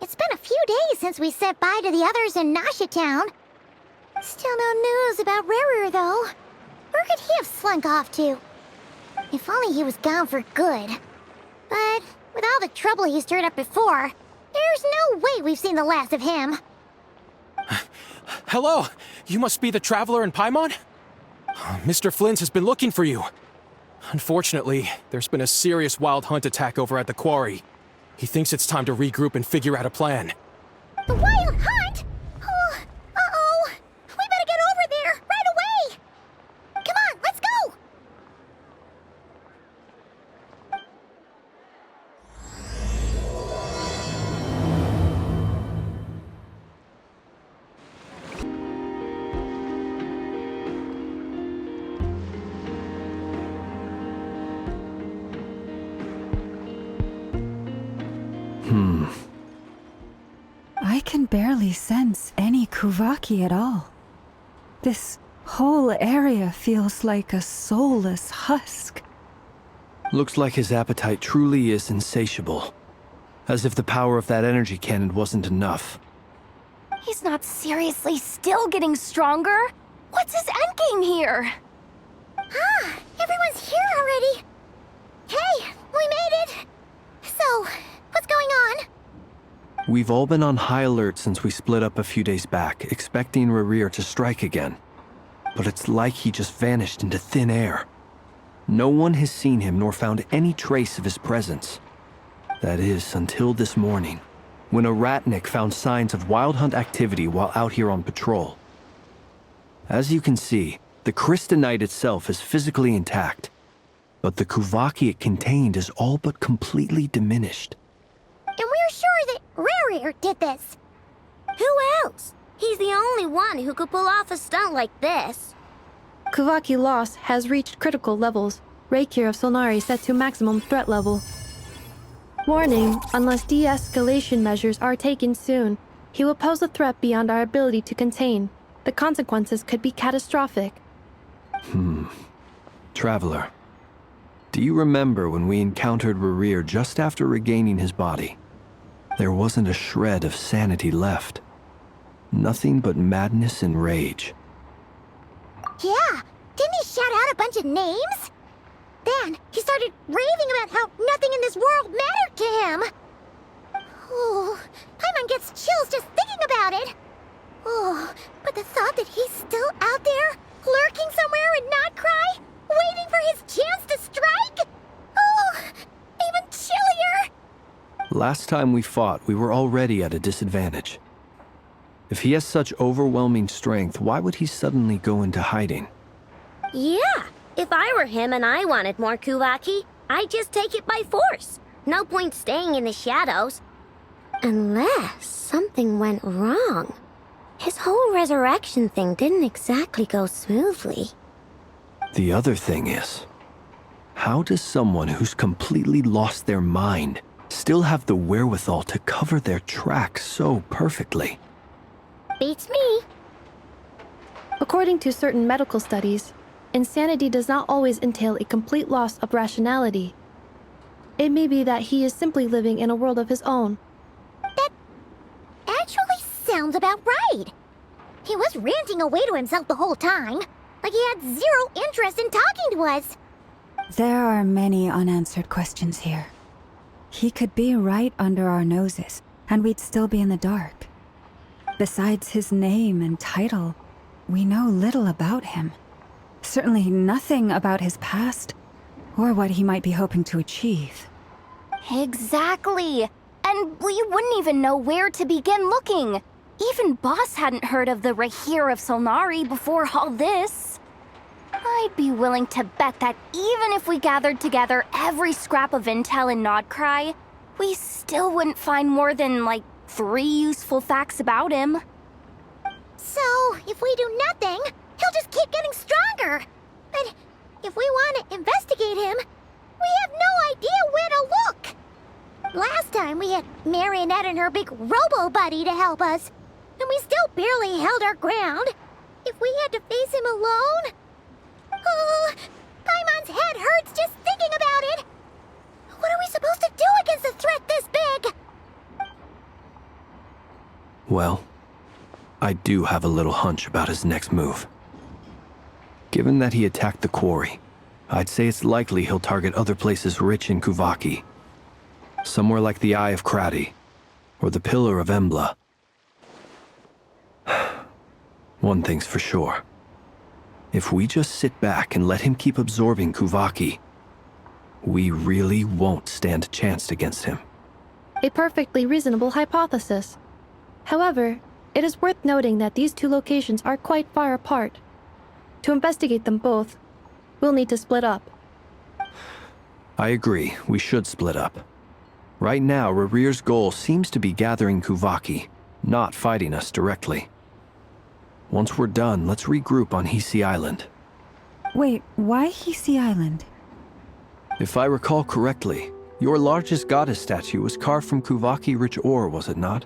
It's been a few days since we said bye to the others in Nasha Town. Still no news about Rerir, though. Where could he have slunk off to? If only he was gone for good. But with all the trouble he stirred up before, there's no way we've seen the last of him. Hello! You must be the traveler in Paimon? Mr. Flynn has been looking for you. Unfortunately, there's been a serious wild hunt attack over at the quarry. He thinks it's time to regroup and figure out a plan. The wild hunt? Oh, uh-oh! We better get over there, right away! Come on, let's go! I can barely sense any Kuvaki at all. This whole area feels like a soulless husk. Looks like his appetite truly is insatiable. As if the power of that energy cannon wasn't enough. He's not seriously still getting stronger? What's his endgame here? Ah, everyone's here already. Hey, we made it. So, what's going on? We've all been on high alert since we split up a few days back, expecting Rerir to strike again. But it's like he just vanished into thin air. No one has seen him nor found any trace of his presence. That is, until this morning, when a ratnik found signs of wild hunt activity while out here on patrol. As you can see, the crystalline itself is physically intact, but the Kuvaki it contained is all but completely diminished. And we're sure that Rerir did this. Who else? He's the only one who could pull off a stunt like this. Kuvaki loss has reached critical levels. Rerir of Solnari set to maximum threat level. Warning, unless de-escalation measures are taken soon, he will pose a threat beyond our ability to contain. The consequences could be catastrophic. Traveler, do you remember when we encountered Rerir just after regaining his body? There wasn't a shred of sanity left. Nothing but madness and rage. Yeah, didn't he shout out a bunch of names? Then he started raving about how nothing in this world mattered to him. Oh, Paimon gets chills just thinking about it. Oh, but the thought that he's still out there, lurking somewhere in Not Krai, waiting for his chance to strike? Oh, even chillier. Last time we fought, we were already at a disadvantage. If he has such overwhelming strength, why would he suddenly go into hiding? Yeah, if I were him and I wanted more Kuvaki, I'd just take it by force. No point staying in the shadows. Unless something went wrong. His whole resurrection thing didn't exactly go smoothly. The other thing is, how does someone who's completely lost their mind still have the wherewithal to cover their tracks so perfectly? Beats me. According to certain medical studies, insanity does not always entail a complete loss of rationality. It may be that he is simply living in a world of his own. That actually sounds about right. He was ranting away to himself the whole time, like he had zero interest in talking to us. There are many unanswered questions here. He could be right under our noses, and we'd still be in the dark. Besides his name and title, we know little about him. Certainly nothing about his past, or what he might be hoping to achieve. Exactly. And we wouldn't even know where to begin looking. Even Boss hadn't heard of the Rerir of Solnari before all this. I'd be willing to bet that even if we gathered together every scrap of intel in Nodcry, we still wouldn't find more than, like, 3 useful facts about him. So, if we do nothing, he'll just keep getting stronger. But if we want to investigate him, we have no idea where to look. Last time we had Marionette and her big robo-buddy to help us, and we still barely held our ground. If we had to face him alone... Oh, Paimon's head hurts just thinking about it. What are we supposed to do against a threat this big? Well, I do have a little hunch about his next move. Given that he attacked the quarry, I'd say it's likely he'll target other places rich in Kuvaki. Somewhere like the Eye of Krai, or the Pillar of Embla. One thing's for sure. If we just sit back and let him keep absorbing Kuvaki, we really won't stand a chance against him. A perfectly reasonable hypothesis. However, it is worth noting that these two locations are quite far apart. To investigate them both, we'll need to split up. I agree, we should split up. Right now, Rerir's goal seems to be gathering Kuvaki, not fighting us directly. Once we're done, let's regroup on Hisi Island. Wait, why Hisi Island? If I recall correctly, your largest goddess statue was carved from Kuvaki-rich ore, was it not?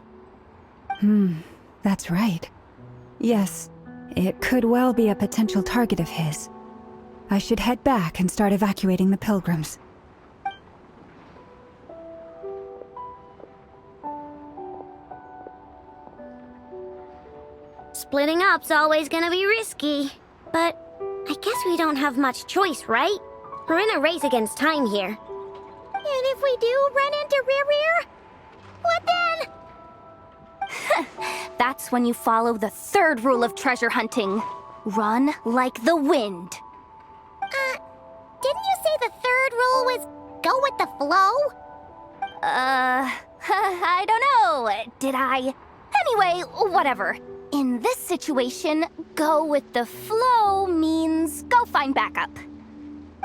That's right. Yes, it could well be a potential target of his. I should head back and start evacuating the pilgrims. Splitting up's always gonna be risky. But I guess we don't have much choice, right? We're in a race against time here. And if we do run into Rerir, what then? That's when you follow the third rule of treasure hunting. Run like the wind. Didn't you say the third rule was go with the flow? I don't know. Did I? Anyway, whatever. In this situation, go with the flow means go find backup.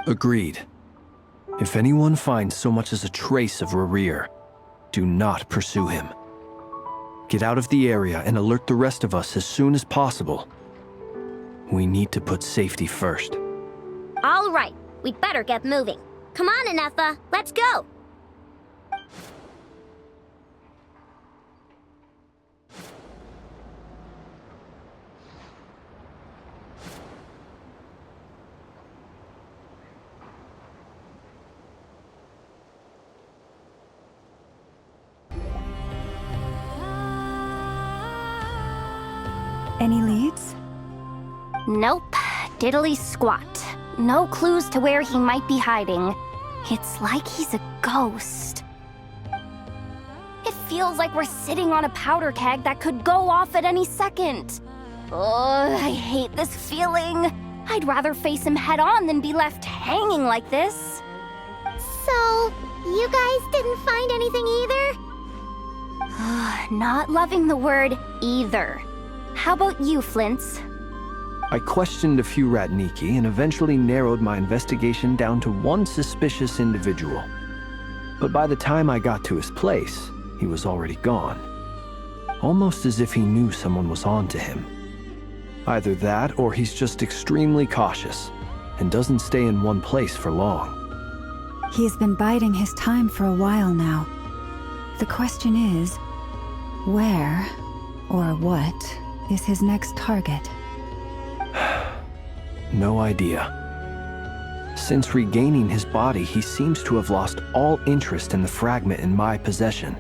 Agreed. If anyone finds so much as a trace of Rerir, do not pursue him. Get out of the area and alert the rest of us as soon as possible. We need to put safety first. All right, we'd better get moving. Come on, Anefa, let's go. Any leads? Nope. Diddly squat. No clues to where he might be hiding. It's like he's a ghost. It feels like we're sitting on a powder keg that could go off at any second. Ugh, I hate this feeling. I'd rather face him head on than be left hanging like this. So, you guys didn't find anything either? Not loving the word either. How about you, Flints? I questioned a few Ratniki and eventually narrowed my investigation down to one suspicious individual. But by the time I got to his place, he was already gone. Almost as if he knew someone was on to him. Either that or he's just extremely cautious and doesn't stay in one place for long. He's been biding his time for a while now. The question is, where or what is his next target? No idea. Since regaining his body, he seems to have lost all interest in the fragment in my possession.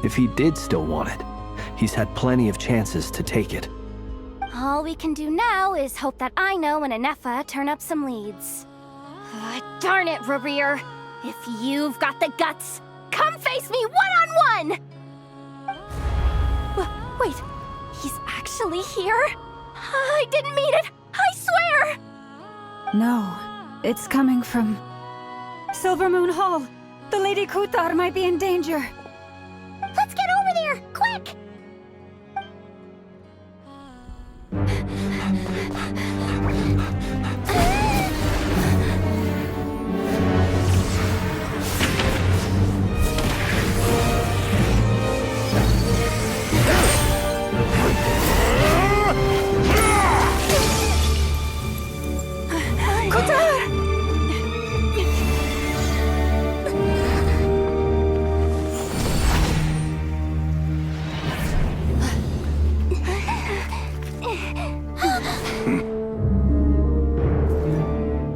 If he did still want it, he's had plenty of chances to take it. All we can do now is hope that I know and Anefa turn up some leads. Darn it, Rerir! If you've got the guts, come face me one-on-one! Wait, he's actually here? I didn't mean it! I swear! No, it's coming from Silver Moon Hall. The Lady Kutar might be in danger. Let's get over there, quick!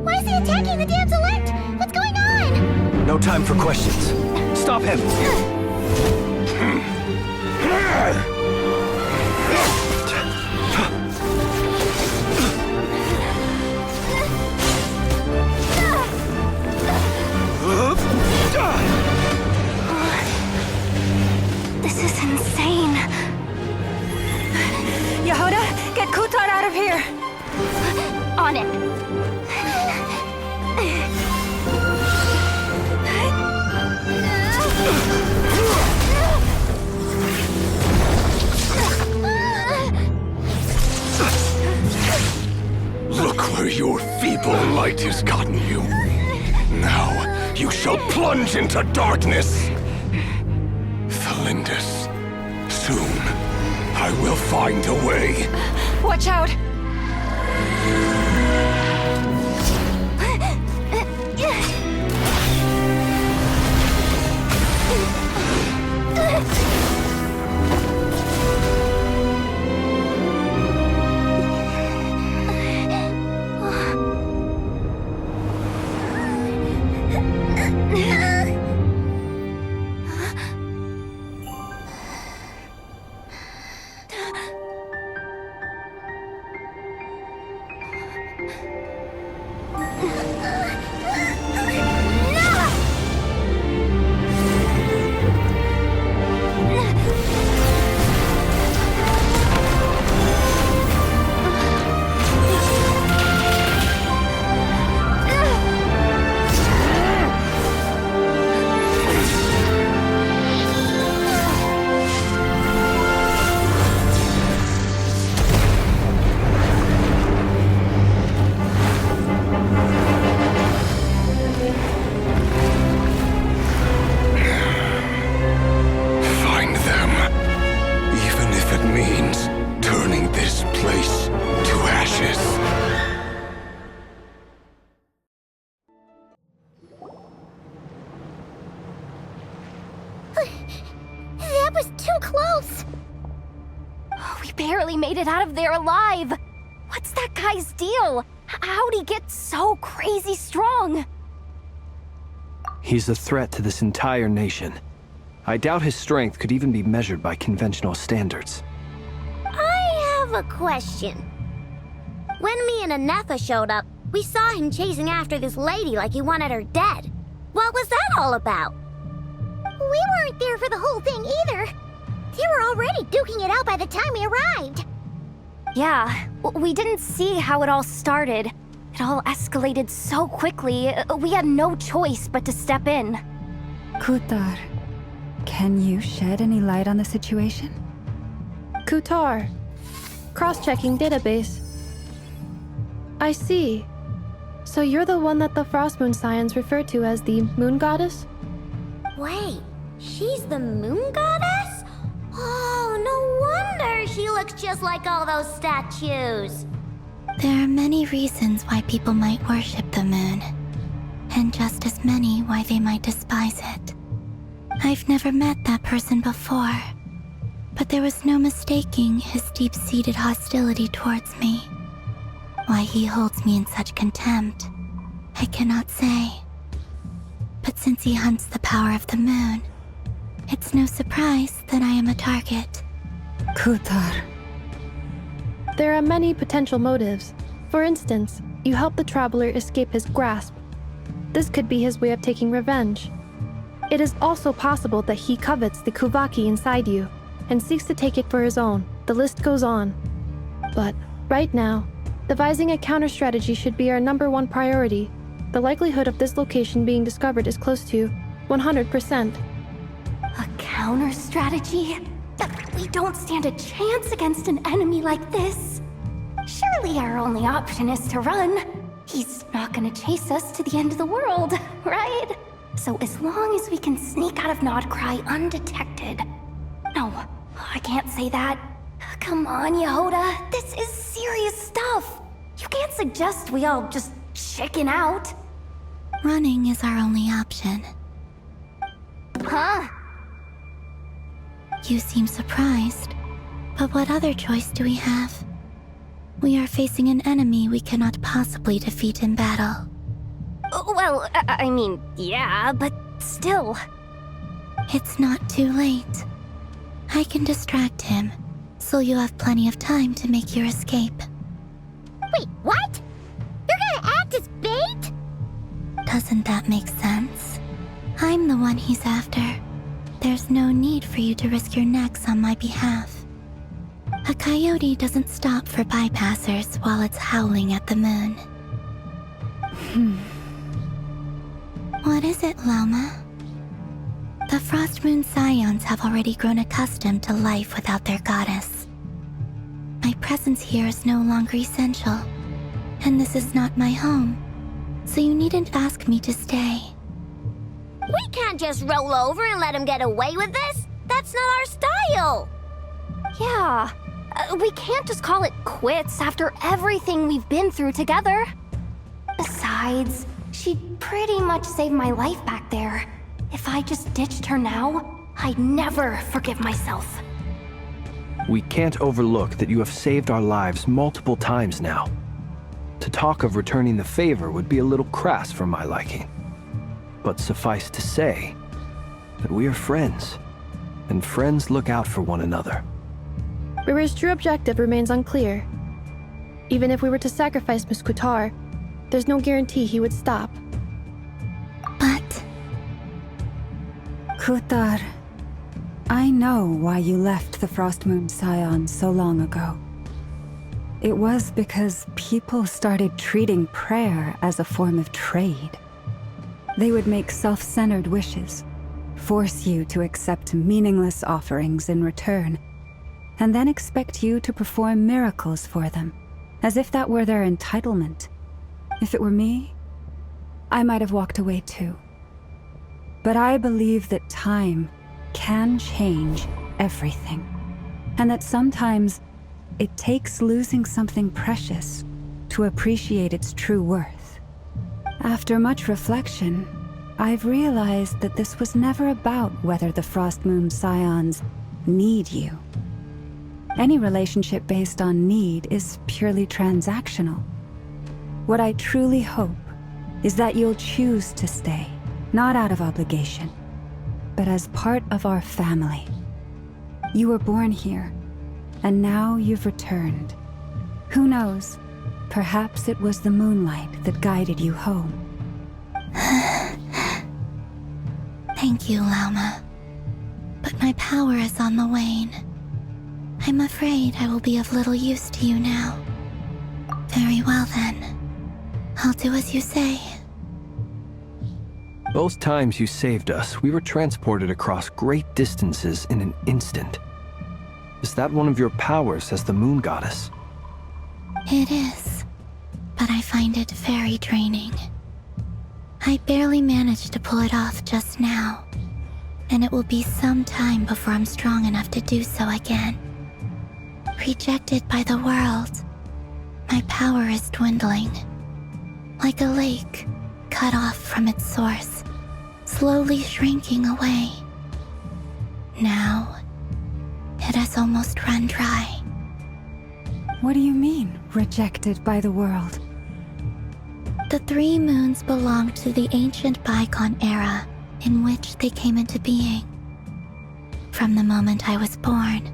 Why is he attacking the damselette? What's going on? No time for questions. Stop him! Light has gotten you. Now, you shall plunge into darkness! Felindus, soon, I will find a way. Watch out! That was too close! We barely made it out of there alive! What's that guy's deal? How'd he get so crazy strong? He's a threat to this entire nation. I doubt his strength could even be measured by conventional standards. I have a question. When me and Anetha showed up, we saw him chasing after this lady like he wanted her dead. What was that all about? We weren't there for the whole thing either. They were already duking it out by the time we arrived. Yeah, we didn't see how it all started. It all escalated so quickly, we had no choice but to step in. Kutar, can you shed any light on the situation? Kutar. Cross-checking database. I see. So you're the one that the Frost Moon Scions refer to as the Moon Goddess? Wait, she's the moon goddess? Oh, no wonder she looks just like all those statues. There are many reasons why people might worship the moon, and just as many why they might despise it. I've never met that person before, but there was no mistaking his deep-seated hostility towards me. Why he holds me in such contempt, I cannot say. But since he hunts the power of the moon, it's no surprise that I am a target. Kutar. There are many potential motives. For instance, you help the traveler escape his grasp. This could be his way of taking revenge. It is also possible that he covets the Kuvaki inside you and seeks to take it for his own. The list goes on. But right now, devising a counter-strategy should be our #1 priority. The likelihood of this location being discovered is close to 100%. A counter strategy? We don't stand a chance against an enemy like this. Surely our only option is to run. He's not gonna chase us to the end of the world, right? So as long as we can sneak out of Krai undetected. No, I can't say that. Come on, Yehoda, this is serious stuff. You can't suggest we all just chicken out. Running is our only option. Huh? You seem surprised, but what other choice do we have? We are facing an enemy we cannot possibly defeat in battle. Well, I mean, yeah, but still. It's not too late. I can distract him, so you have plenty of time to make your escape. Wait, what? You're gonna act as bait? Doesn't that make sense? I'm the one he's after. There's no need for you to risk your necks on my behalf. A coyote doesn't stop for bypassers while it's howling at the moon. What is it, Loma? The Frost Moon Scions have already grown accustomed to life without their goddess. My presence here is no longer essential, and this is not my home. so you needn't ask me to stay. We can't just roll over and let him get away with this. That's not our style. Yeah, we can't just call it quits after everything we've been through together. Besides, she pretty much saved my life back there. If I just ditched her now, I'd never forgive myself. We can't overlook that you have saved our lives multiple times now. To talk of returning the favor would be a little crass for my liking. But suffice to say that we are friends, and friends look out for one another. Rerir's true objective remains unclear. Even if we were to sacrifice Miss Kutar, there's no guarantee he would stop. But Kutar, I know why you left the Frost Moon Scion so long ago. It was because people started treating prayer as a form of trade. They would make self-centered wishes, force you to accept meaningless offerings in return, and then expect you to perform miracles for them, as if that were their entitlement. If it were me, I might have walked away too. But I believe that time can change everything, and that sometimes it takes losing something precious to appreciate its true worth. After much reflection, I've realized that this was never about whether the Frost Moon Scions need you. Any relationship based on need is purely transactional. What I truly hope is that you'll choose to stay, not out of obligation, but as part of our family. You were born here, and now you've returned. Who knows? Perhaps it was the moonlight that guided you home. thank you, Lauma. But my power is on the wane. I'm afraid I will be of little use to you now. Very well then. I'll do as you say. Both times you saved us, we were transported across great distances in an instant. Is that one of your powers as the Moon Goddess? It is, but I find it very draining. I barely managed to pull it off just now, and it will be some time before I'm strong enough to do so again. Rejected by the world, my power is dwindling. Like a lake, cut off from its source, slowly shrinking away. Now, it has almost run dry. What do you mean, rejected by the world? The three moons belonged to the ancient bygone era in which they came into being. From the moment I was born,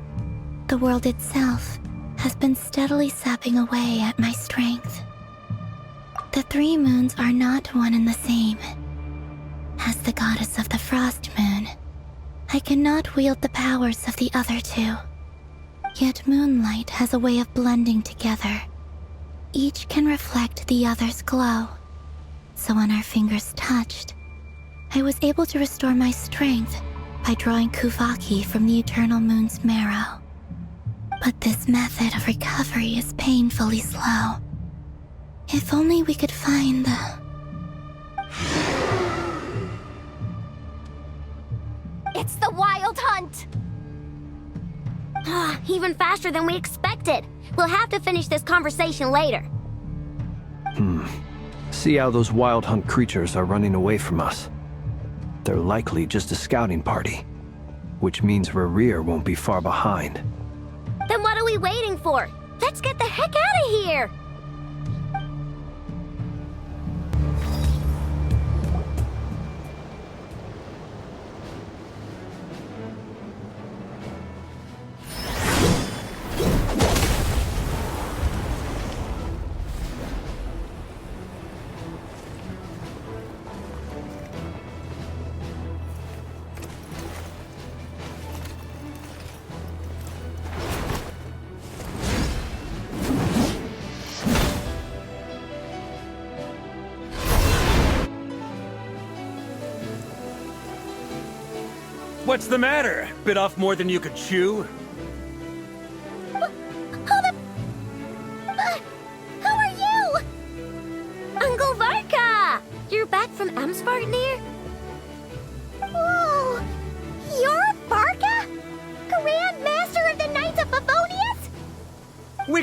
the world itself has been steadily sapping away at my strength. The three moons are not one and the same. As the goddess of the Frost Moon, I cannot wield the powers of the other two. Yet moonlight has a way of blending together. Each can reflect the other's glow. So when our fingers touched, I was able to restore my strength by drawing Kuvaki from the eternal moon's marrow. But this method of recovery is painfully slow. If only we could find the... It's the Wild Hunt! Even faster than we expected. We'll have to finish this conversation later. See how those Wild Hunt creatures are running away from us. They're likely just a scouting party, which means Rerir won't be far behind. Then what are we waiting for? Let's get the heck out of here! What's the matter? Bit off more than you could chew? Who are you? Uncle Varka!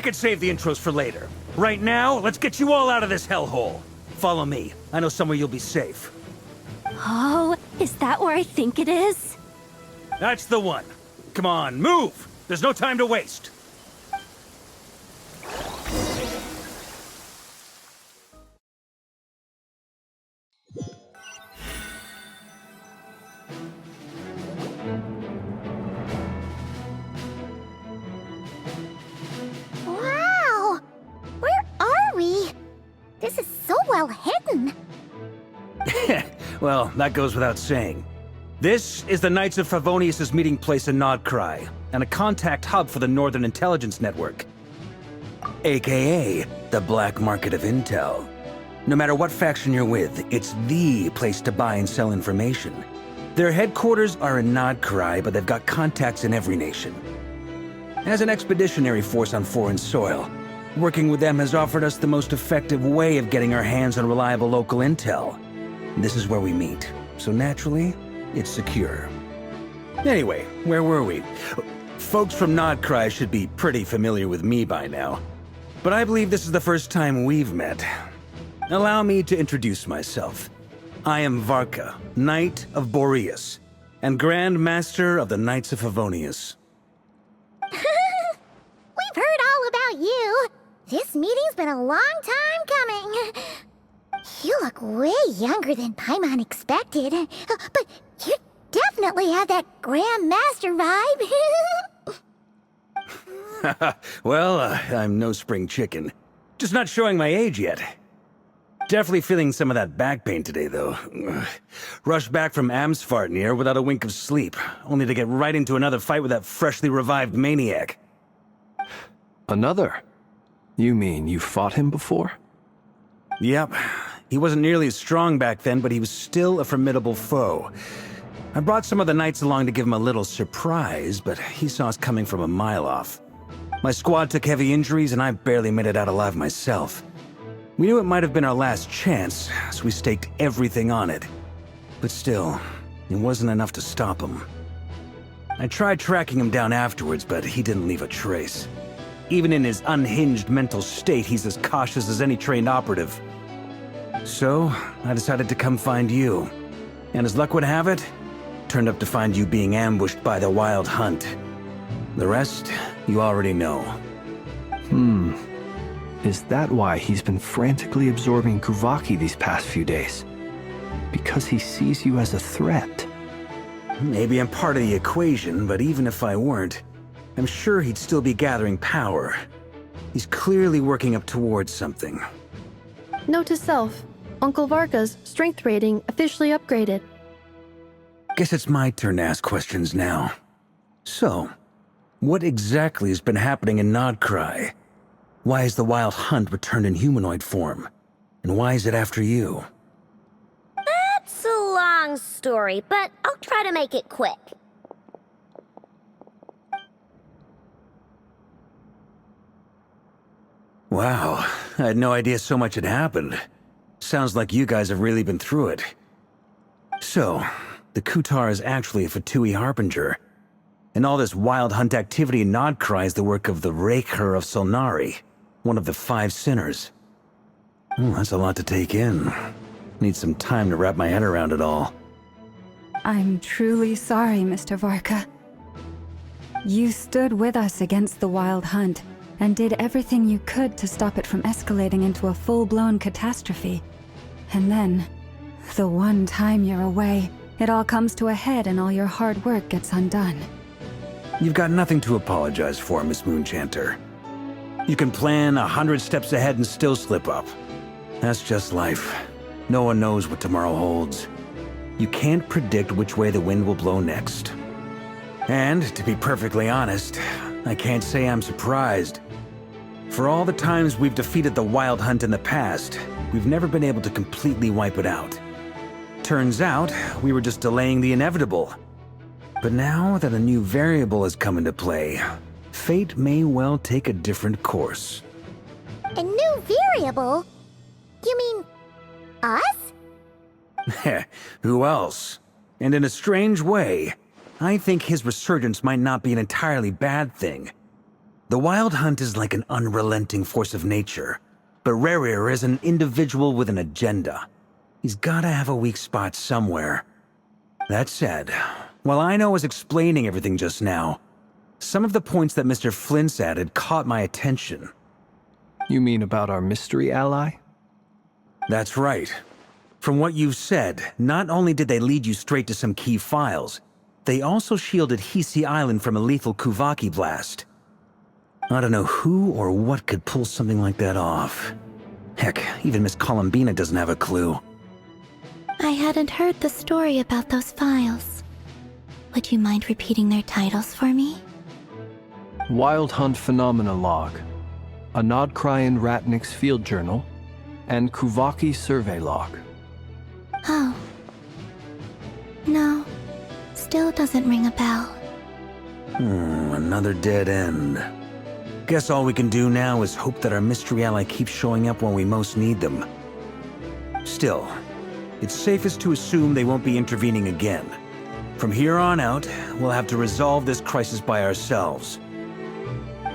could save the intros for later. Right now, let's get you all out of this hellhole. Follow me. I know somewhere you'll be safe. Oh, is that where I think it is? That's the one. Come on, move! There's no time to waste. Wow! Where are we? This is so well hidden. Well, that goes without saying. This is the Knights of Favonius' meeting place in Krai, and a contact hub for the Northern Intelligence Network. AKA, the black market of intel. No matter what faction you're with, it's the place to buy and sell information. Their headquarters are in Krai, but they've got contacts in every nation. As an expeditionary force on foreign soil, working with them has offered us the most effective way of getting our hands on reliable local intel. This is where we meet, so naturally, it's secure. Anyway, where were we? Folks from Krai should be pretty familiar with me by now. But I believe this is the first time we've met. Allow me to introduce myself. I am Varka, Knight of Boreas, and Grand Master of the Knights of Favonius. We've heard all about you. This meeting's been a long time coming. You look way younger than Paimon expected. But you definitely have that Grand Master vibe. Well, I'm no spring chicken. Just not showing my age yet. Definitely feeling some of that back pain today, though. Rushed back from Amsfartnir without a wink of sleep, only to get right into another fight with that freshly revived maniac. Another? You mean you fought him before? Yep. He wasn't nearly as strong back then, but he was still a formidable foe. I brought some of the knights along to give him a little surprise, but he saw us coming from a mile off. My squad took heavy injuries, and I barely made it out alive myself. We knew it might have been our last chance, so we staked everything on it. But still, it wasn't enough to stop him. I tried tracking him down afterwards, but he didn't leave a trace. Even in his unhinged mental state, he's as cautious as any trained operative. So, I decided to come find you. And as luck would have it, turned up to find you being ambushed by the Wild Hunt. The rest, you already know. Is that why he's been frantically absorbing Kuvaki these past few days? Because he sees you as a threat? Maybe I'm part of the equation, but even if I weren't, I'm sure he'd still be gathering power. He's clearly working up towards something. Note to self, Uncle Varka's strength rating officially upgraded. Guess it's my turn to ask questions now. So, what exactly has been happening in Krai? Why is the Wild Hunt returned in humanoid form? And why is it after you? That's a long story, but I'll try to make it quick. Wow, I had no idea so much had happened. Sounds like you guys have really been through it. So, the Kutar is actually a Fatui Harbinger. And all this Wild Hunt activity in Krai is the work of the Rerir of Solnari, one of the 5 sinners. That's a lot to take in. Need some time to wrap my head around it all. I'm truly sorry, Mr. Varka. You stood with us against the Wild Hunt, and did everything you could to stop it from escalating into a full-blown catastrophe. And then, the one time you're away, it all comes to a head and all your hard work gets undone. You've got nothing to apologize for, Miss Moonchanter. You can plan 100 steps ahead and still slip up. That's just life. No one knows what tomorrow holds. You can't predict which way the wind will blow next. And, to be perfectly honest, I can't say I'm surprised. For all the times we've defeated the Wild Hunt in the past, we've never been able to completely wipe it out. Turns out, we were just delaying the inevitable. But now that a new variable has come into play, fate may well take a different course. A new variable? You mean us? Who else? And in a strange way, I think his resurgence might not be an entirely bad thing. The Wild Hunt is like an unrelenting force of nature, but Rerir is an individual with an agenda. He's gotta have a weak spot somewhere. That said, while I was explaining everything just now, some of the points that Mr. Flint's added caught my attention. You mean about our mystery ally? That's right. From what you've said, not only did they lead you straight to some key files, they also shielded Hisi Island from a lethal Kuvaki blast. I don't know who or what could pull something like that off. Heck, even Miss Columbina doesn't have a clue. I hadn't heard the story about those files. Would you mind repeating their titles for me? Wild Hunt Phenomena Log, a Nodkryan Ratnik's Field Journal, and Kuvaki Survey Log. Oh. No. Still doesn't ring a bell. Another dead end. Guess all we can do now is hope that our mystery ally keeps showing up when we most need them. Still, it's safest to assume they won't be intervening again. From here on out, we'll have to resolve this crisis by ourselves.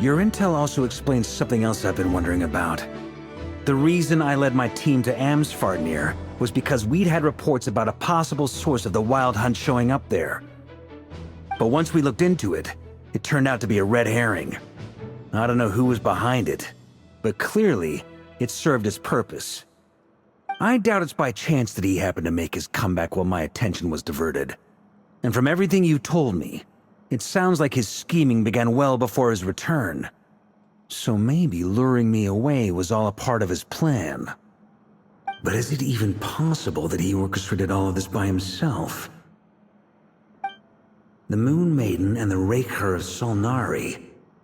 Your intel also explains something else I've been wondering about. The reason I led my team to Amsfarnir was because we'd had reports about a possible source of the Wild Hunt showing up there. But once we looked into it, it turned out to be a red herring. I don't know who was behind it, but clearly, it served its purpose. I doubt it's by chance that he happened to make his comeback while my attention was diverted. And from everything you told me, it sounds like his scheming began well before his return. So maybe luring me away was all a part of his plan. But is it even possible that he orchestrated all of this by himself? The Moon Maiden and the Rerir of Solnari,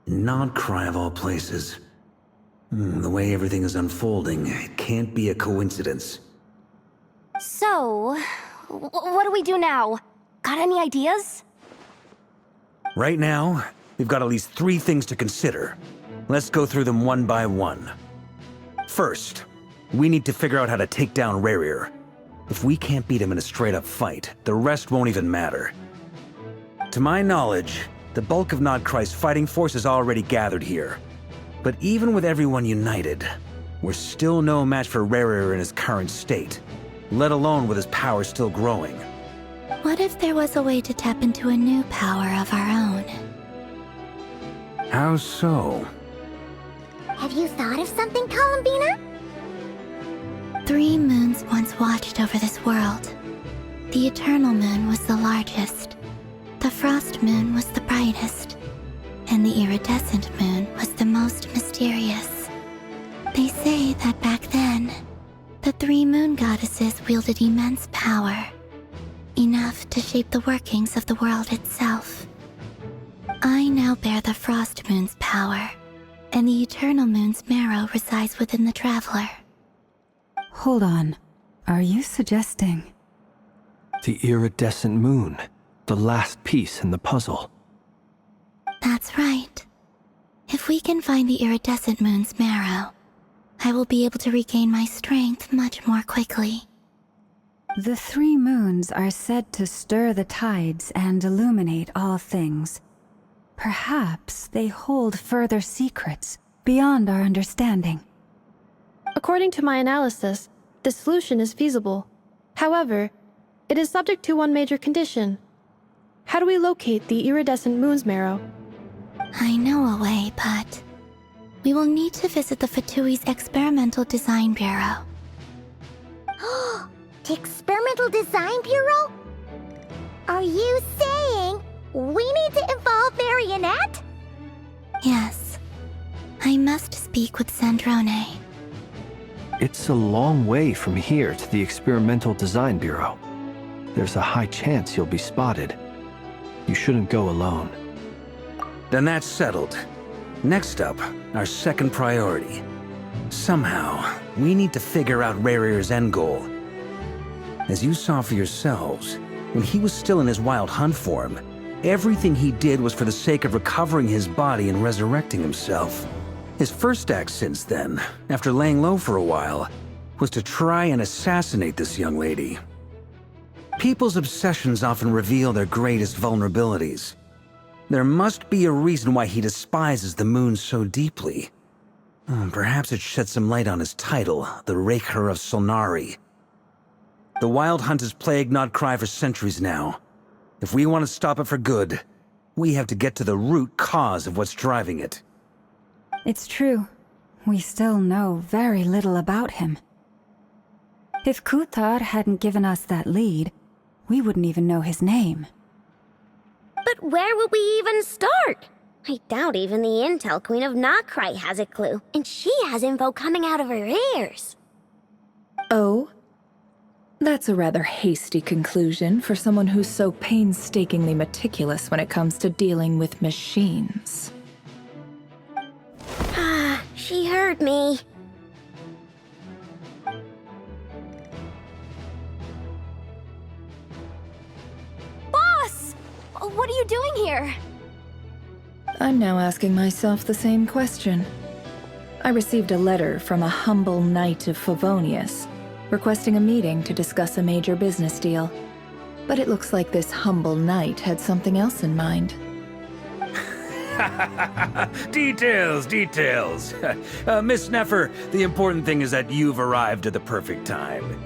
Nodkrai of all places. The way everything is unfolding, it can't be a coincidence. So, what do we do now? Got any ideas? Right now, we've got at least 3 things to consider. Let's go through them one by one. First, we need to figure out how to take down Rerir. If we can't beat him in a straight-up fight, the rest won't even matter. To my knowledge, the bulk of Nodkrai's fighting force is already gathered here. But even with everyone united, we're still no match for Rerir in his current state, let alone with his power still growing. What if there was a way to tap into a new power of our own? How so? Have you thought of something, Columbina? 3 moons once watched over this world. The Eternal Moon was the largest. The Frost Moon was the brightest. And the Iridescent Moon was the most mysterious. They say that back then, the 3 moon goddesses wielded immense power. Enough to shape the workings of the world itself. I now bear the Frost Moon's power, and the Eternal Moon's marrow resides within the Traveler. Hold on. Are you suggesting? The Iridescent Moon, the last piece in the puzzle. That's right. If we can find the Iridescent Moon's marrow, I will be able to regain my strength much more quickly. The 3 moons are said to stir the tides and illuminate all things. Perhaps they hold further secrets beyond our understanding. According to my analysis, the solution is feasible. However, it is subject to one major condition. How do we locate the Iridescent Moon's marrow? I know a way, but we will need to visit the Fatui's Experimental Design Bureau. The Experimental Design Bureau? Are you saying we need to involve Marionette? Yes. I must speak with Sandrone. It's a long way from here to the Experimental Design Bureau. There's a high chance you'll be spotted. You shouldn't go alone. Then that's settled. Next up, our second priority. Somehow, we need to figure out Rerir's end goal. As you saw for yourselves, when he was still in his Wild Hunt form, everything he did was for the sake of recovering his body and resurrecting himself. His first act since then, after laying low for a while, was to try and assassinate this young lady. People's obsessions often reveal their greatest vulnerabilities. There must be a reason why he despises the moon so deeply. Perhaps it sheds some light on his title, the Rerir of Solnari. The Wild Hunt has plagued Krai for centuries now. If we want to stop it for good, we have to get to the root cause of what's driving it. It's true. We still know very little about him. If Kuthar hadn't given us that lead, we wouldn't even know his name. But where would we even start? I doubt even the Intel Queen of Krai has a clue, and she has info coming out of her ears. Oh? That's a rather hasty conclusion for someone who's so painstakingly meticulous when it comes to dealing with machines. Ah, she heard me. Boss! What are you doing here? I'm now asking myself the same question. I received a letter from a humble knight of Favonius, requesting a meeting to discuss a major business deal. But it looks like this humble knight had something else in mind. Details. Miss Neffer, the important thing is that you've arrived at the perfect time.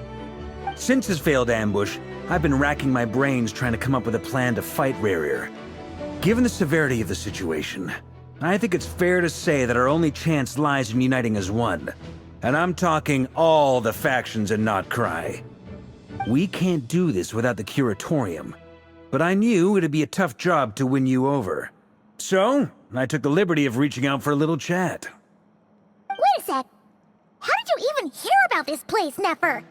Since his failed ambush, I've been racking my brains trying to come up with a plan to fight Rerir. Given the severity of the situation, I think it's fair to say that our only chance lies in uniting as one. And I'm talking all the factions in Krai. We can't do this without the Curatorium, but I knew it'd be a tough job to win you over. So, I took the liberty of reaching out for a little chat. Wait a sec. How did you even hear about this place, Neffer?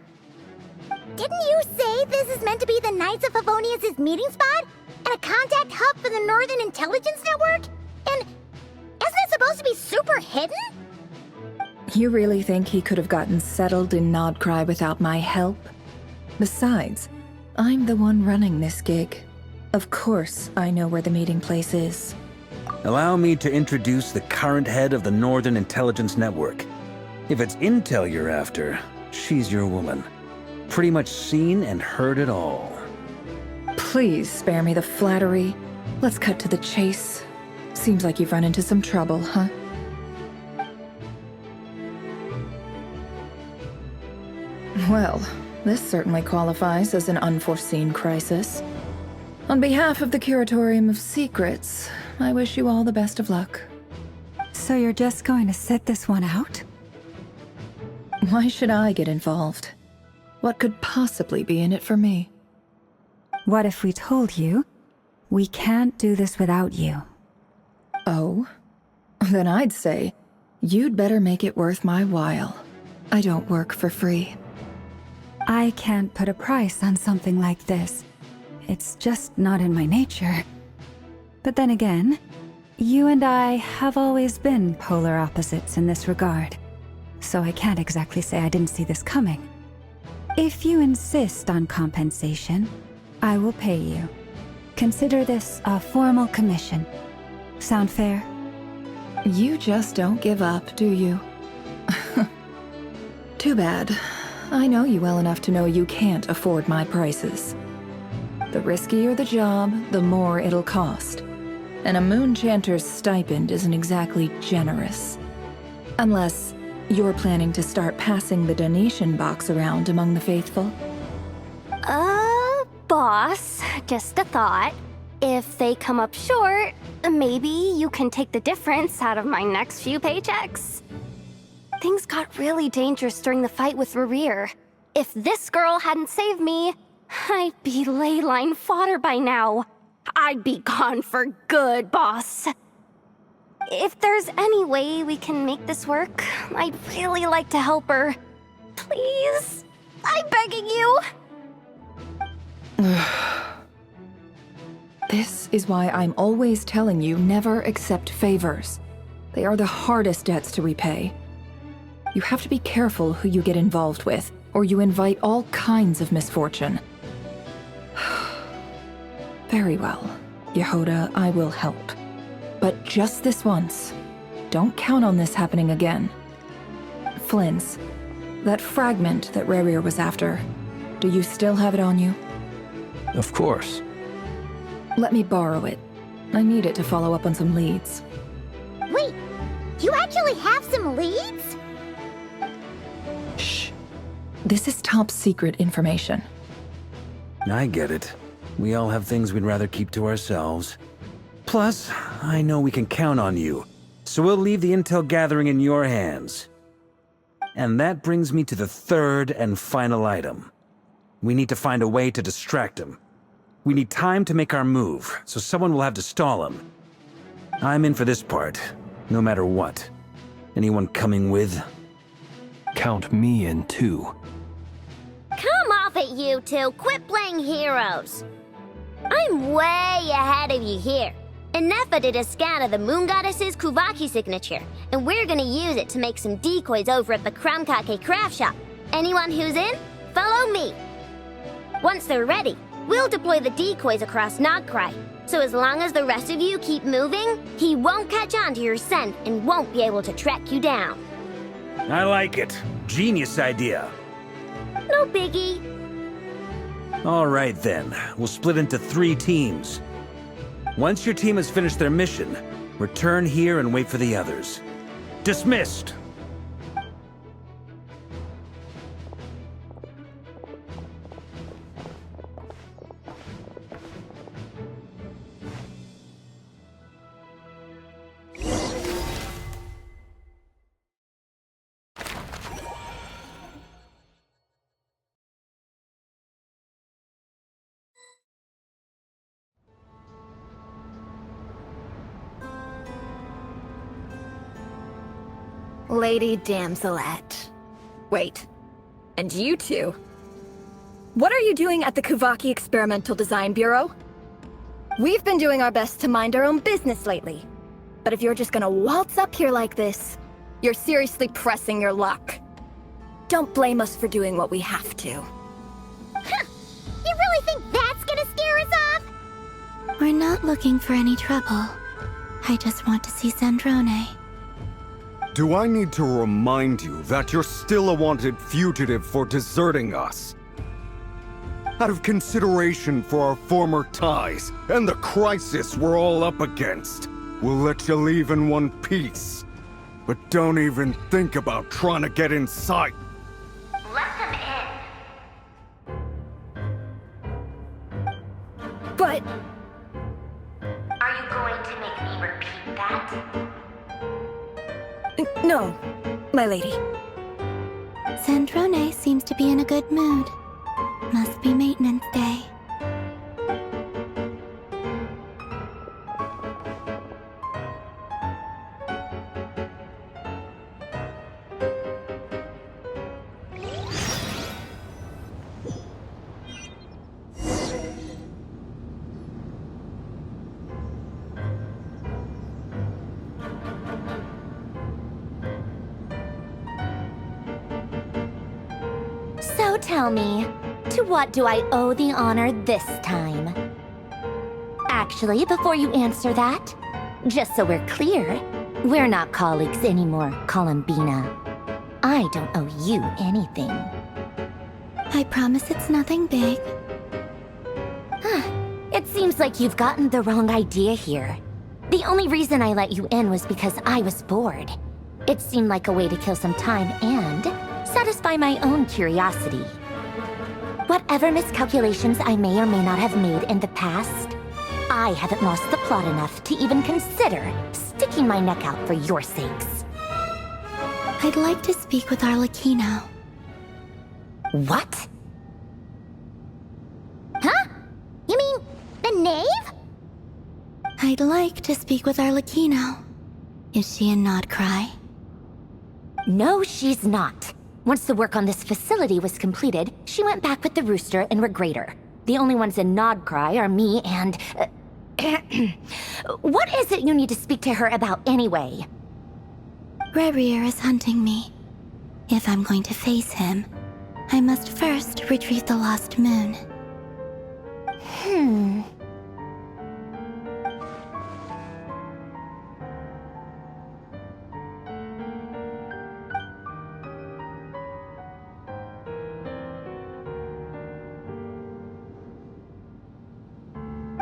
Didn't you say this is meant to be the Knights of Favonius' meeting spot? And a contact hub for the Northern Intelligence Network? And isn't it supposed to be super hidden? You really think he could have gotten settled in Krai without my help? Besides, I'm the one running this gig. Of course I know where the meeting place is. Allow me to introduce the current head of the Northern Intelligence Network. If it's intel you're after, she's your woman. Pretty much seen and heard it all. Please spare me the flattery. Let's cut to the chase. Seems like you've run into some trouble, huh? Well, this certainly qualifies as an unforeseen crisis. On behalf of the Curatorium of Secrets, I wish you all the best of luck. So you're just going to sit this one out? Why should I get involved? What could possibly be in it for me? What if we told you we can't do this without you? Oh? Then I'd say, you'd better make it worth my while. I don't work for free. I can't put a price on something like this. It's just not in my nature. But then again, you and I have always been polar opposites in this regard. So I can't exactly say I didn't see this coming. If you insist on compensation, I will pay you. Consider this a formal commission. Sound fair? You just don't give up, do you? Too bad. I know you well enough to know you can't afford my prices. The riskier the job, the more it'll cost. And a moon chanter's stipend isn't exactly generous. Unless you're planning to start passing the donation box around among the faithful. Boss, just a thought. If they come up short, maybe you can take the difference out of my next few paychecks. Things got really dangerous during the fight with Rerir. If this girl hadn't saved me, I'd be ley line fodder by now. I'd be gone for good, boss. If there's any way we can make this work, I'd really like to help her. Please, I'm begging you. This is why I'm always telling you never accept favors. They are the hardest debts to repay. You have to be careful who you get involved with, or you invite all kinds of misfortune. Very well, Yehoda, I will help. But just this once. Don't count on this happening again. Flynn's, that fragment that Rerir was after, do you still have it on you? Of course. Let me borrow it. I need it to follow up on some leads. Wait, you actually have some leads? Shh. This is top secret information. I get it. We all have things we'd rather keep to ourselves. Plus, I know we can count on you, so we'll leave the intel gathering in your hands. And that brings me to the third and final item. We need to find a way to distract him. We need time to make our move, so someone will have to stall him. I'm in for this part, no matter what. Anyone coming with? Count me in too. Come off it, you two. Quit playing heroes. I'm way ahead of you here. Nefa did a scan of the Moon Goddess's Kuvaki signature, and we're gonna use it to make some decoys over at the Kramkake craft shop. Anyone who's in, follow me. Once they're ready, we'll deploy the decoys across Krai. So as long as the rest of you keep moving, he won't catch on to your scent and won't be able to track you down. I like it. Genius idea. No biggie. All right then, we'll split into 3 teams. Once your team has finished their mission, return here and wait for the others. Dismissed! Lady Damselette. Wait, and you two? What are you doing at the Kuvaki Experimental Design Bureau? We've been doing our best to mind our own business lately. But if you're just gonna waltz up here like this, you're seriously pressing your luck. Don't blame us for doing what we have to. Huh. You really think that's gonna scare us off? We're not looking for any trouble. I just want to see Sandrone. Do I need to remind you that you're still a wanted fugitive for deserting us? Out of consideration for our former ties and the crisis we're all up against, we'll let you leave in one piece. But don't even think about trying to get inside. Let them in. But... Are you going to make me repeat that? no, my lady. Sandrone seems to be in a good mood. Must be maintenance day. So tell me, to what do I owe the honor this time? Actually, before you answer that, just so we're clear, we're not colleagues anymore, Columbina. I don't owe you anything. I promise it's nothing big. It seems like you've gotten the wrong idea here. The only reason I let you in was because I was bored. It seemed like a way to kill some time and satisfy my own curiosity. Whatever miscalculations I may or may not have made in the past, I haven't lost the plot enough to even consider sticking my neck out for your sakes. I'd like to speak with Arlecchino. What? Huh? You mean the knave? I'd like to speak with Arlecchino. Is she in Krai? No, she's not. Once the work on this facility was completed, she went back with the Rooster and Regrator. The only ones in Krai are me and... What is it you need to speak to her about anyway? Rerir is hunting me. If I'm going to face him, I must first retrieve the lost moon.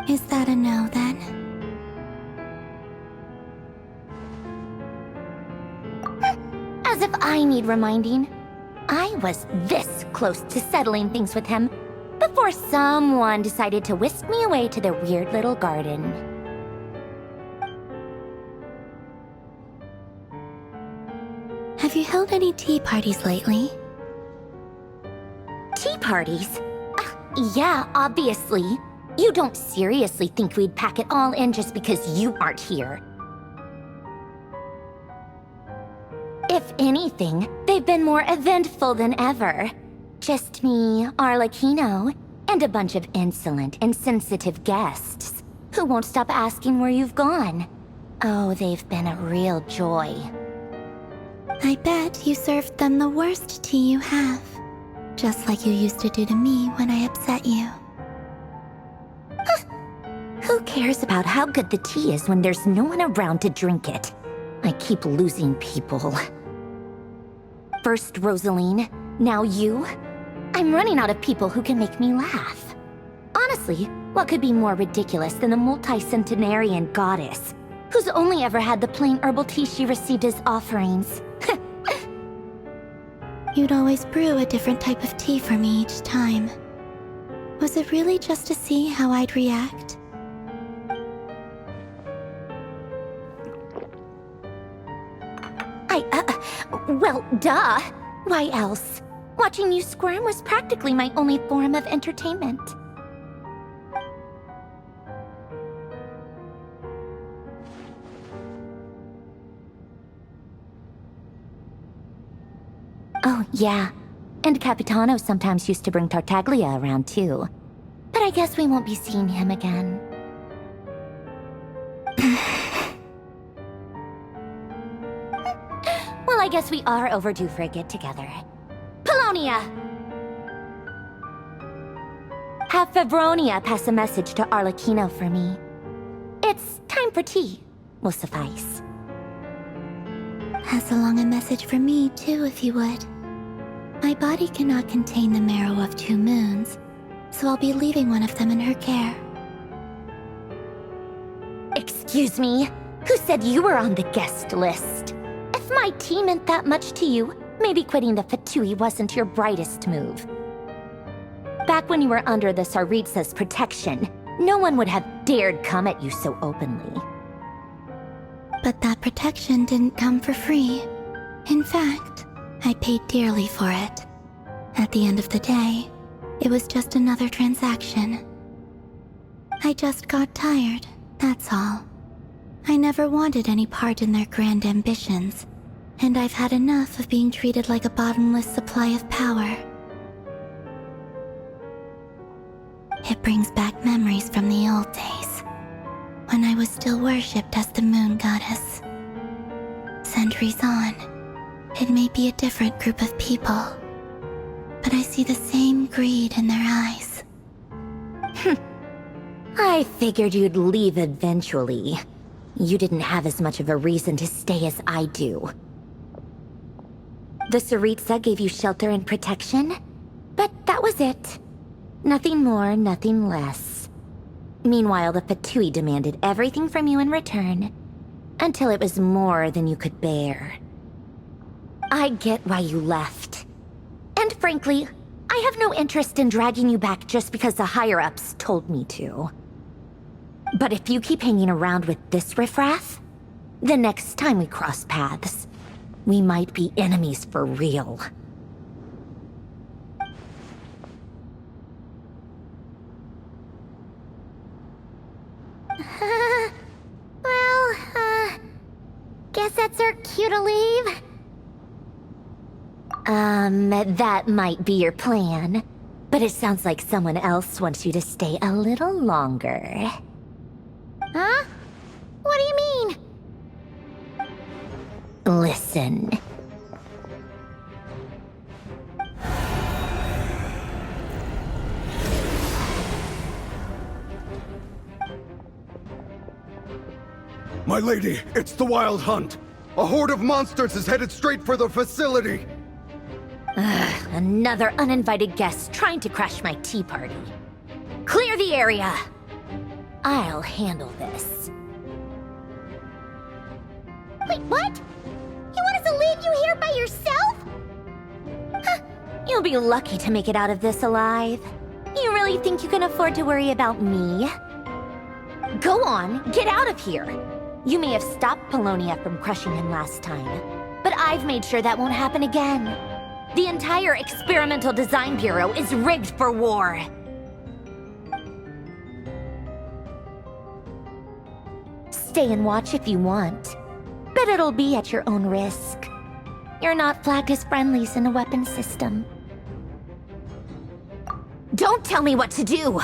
Is that a no, then? As if I need reminding. I was this close to settling things with him before someone decided to whisk me away to their weird little garden. Have you held any tea parties lately? Tea parties? Yeah, obviously. You don't seriously think we'd pack it all in just because you aren't here. If anything, they've been more eventful than ever. Just me, Arlecchino, and a bunch of insolent, insensitive guests who won't stop asking where you've gone. Oh, they've been a real joy. I bet you served them the worst tea you have. Just like you used to do to me when I upset you. Who cares about how good the tea is when there's no one around to drink it? I keep losing people. First Rosaline, now you. I'm running out of people who can make me laugh. Honestly, what could be more ridiculous than a multi-centenarian goddess who's only ever had the plain herbal tea she received as offerings? You'd always brew a different type of tea for me each time. Was it really just to see how I'd react? Well, duh. Why else? Watching you squirm was practically my only form of entertainment. Oh, yeah. And Capitano sometimes used to bring Tartaglia around, too. But I guess we won't be seeing him again. Well, I guess we are overdue for a get-together. Polonia! Have Febronia pass a message to Arlecchino for me. It's time for tea. Will suffice. Pass along a message for me, too, if you would. My body cannot contain the marrow of 2 moons, so I'll be leaving one of them in her care. Excuse me? Who said you were on the guest list? If my tea meant that much to you, maybe quitting the Fatui wasn't your brightest move. Back when you were under the Tsaritsa's protection, no one would have dared come at you so openly. But that protection didn't come for free. In fact, I paid dearly for it. At the end of the day, it was just another transaction. I just got tired, that's all. I never wanted any part in their grand ambitions, and I've had enough of being treated like a bottomless supply of power. It brings back memories from the old days, when I was still worshipped as the moon goddess. Centuries on, it may be a different group of people, but I see the same greed in their eyes. I figured you'd leave eventually. You didn't have as much of a reason to stay as I do. The Tsaritsa gave you shelter and protection, but that was it. Nothing more, nothing less. Meanwhile, the Fatui demanded everything from you in return, until it was more than you could bear. I get why you left. And frankly, I have no interest in dragging you back just because the higher-ups told me to. But if you keep hanging around with this riffraff, the next time we cross paths, we might be enemies for real. Guess that's our cue to leave. That might be your plan. But it sounds like someone else wants you to stay a little longer. Huh? What do you mean? Listen. My lady, it's the Wild Hunt. A horde of monsters is headed straight for the facility. Another uninvited guest trying to crash my tea party. Clear the area! I'll handle this. Wait, what? You want us to leave you here by yourself? Huh. You'll be lucky to make it out of this alive. You really think you can afford to worry about me? Go on, get out of here. You may have stopped Polonia from crushing him last time, but I've made sure that won't happen again. The entire Experimental Design Bureau is rigged for war. Stay and watch if you want, but it'll be at your own risk. You're not flagged as friendlies in the weapons system. Don't tell me what to do!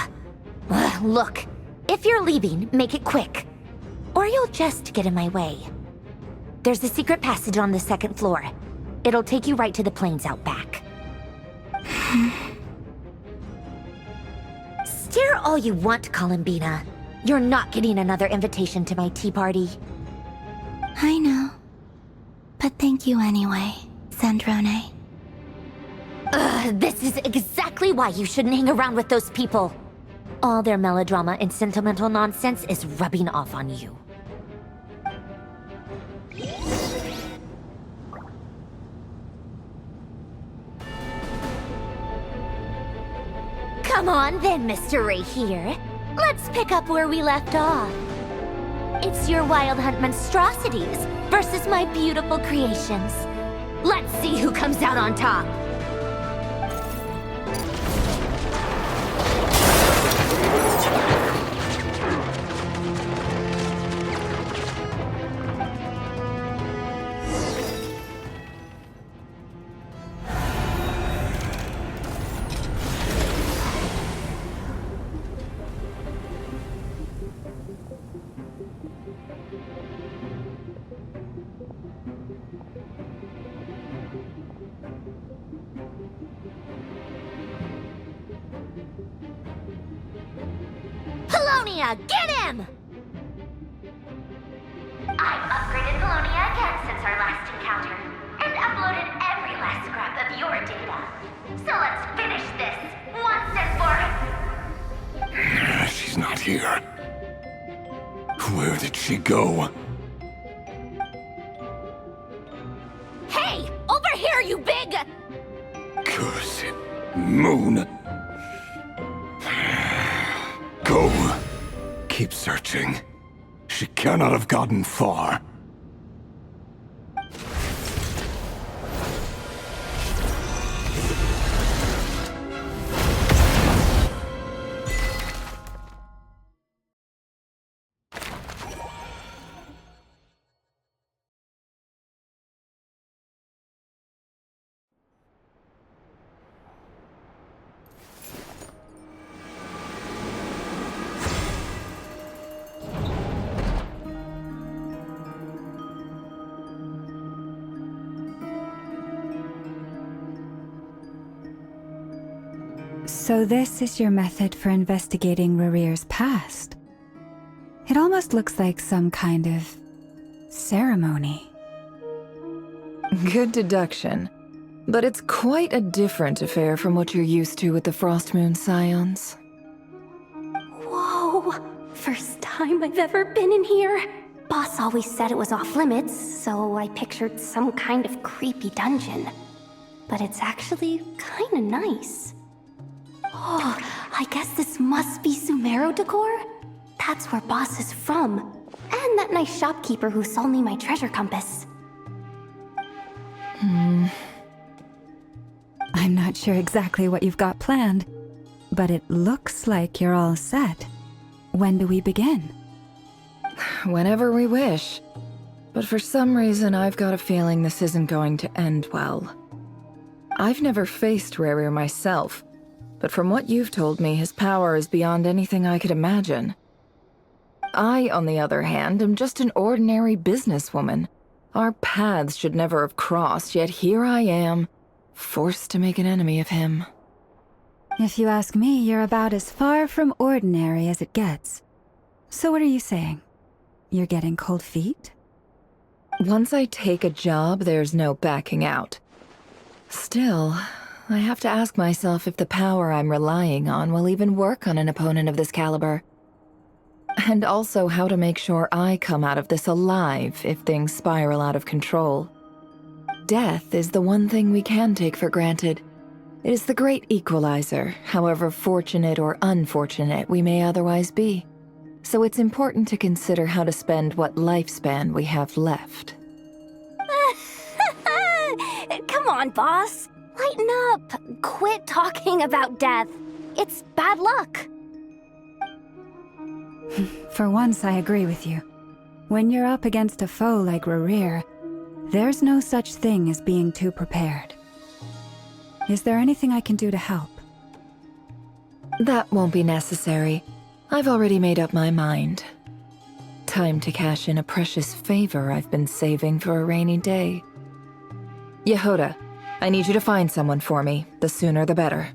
Look, if you're leaving, make it quick. Or you'll just get in my way. There's a secret passage on the second floor. It'll take you right to the plains out back. Stare all you want, Columbina. You're not getting another invitation to my tea party. I know. But thank you anyway, Sandrone. This is exactly why you shouldn't hang around with those people. All their melodrama and sentimental nonsense is rubbing off on you. Come on then, Mr. Rerir. Let's pick up where we left off. It's your Wild Hunt monstrosities versus my beautiful creations. Let's see who comes out on top. Polonia, get him! I've upgraded Columbina again since our last encounter, and uploaded every last scrap of your data. So let's finish this, once and for... She's not here. Where did she go? Hey! Over here, you big... Cursed moon. Go. Keep searching. She cannot have gotten far. So this is your method for investigating Rerir's past. It almost looks like some kind of ceremony. Good deduction. But it's quite a different affair from what you're used to with the Frostmoon Scions. Whoa! First time I've ever been in here. Boss always said it was off limits, so I pictured some kind of creepy dungeon. But it's actually kinda nice. Oh, I guess this must be Sumero decor? That's where Boss is from. And that nice shopkeeper who sold me my treasure compass. I'm not sure exactly what you've got planned, but it looks like you're all set. When do we begin? Whenever we wish. But for some reason, I've got a feeling this isn't going to end well. I've never faced Rerir myself, but from what you've told me, his power is beyond anything I could imagine. I, on the other hand, am just an ordinary businesswoman. Our paths should never have crossed, yet here I am, forced to make an enemy of him. If you ask me, you're about as far from ordinary as it gets. So what are you saying? You're getting cold feet? Once I take a job, there's no backing out. Still, I have to ask myself if the power I'm relying on will even work on an opponent of this caliber. And also how to make sure I come out of this alive if things spiral out of control. Death is the one thing we can take for granted. It is the great equalizer, however fortunate or unfortunate we may otherwise be. So it's important to consider how to spend what lifespan we have left. Come on, boss. Lighten up. Quit talking about death. It's bad luck. For once, I agree with you. When you're up against a foe like Rerir, there's no such thing as being too prepared. Is there anything I can do to help? That won't be necessary. I've already made up my mind. Time to cash in a precious favor I've been saving for a rainy day. Yehoda, I need you to find someone for me. The sooner the better.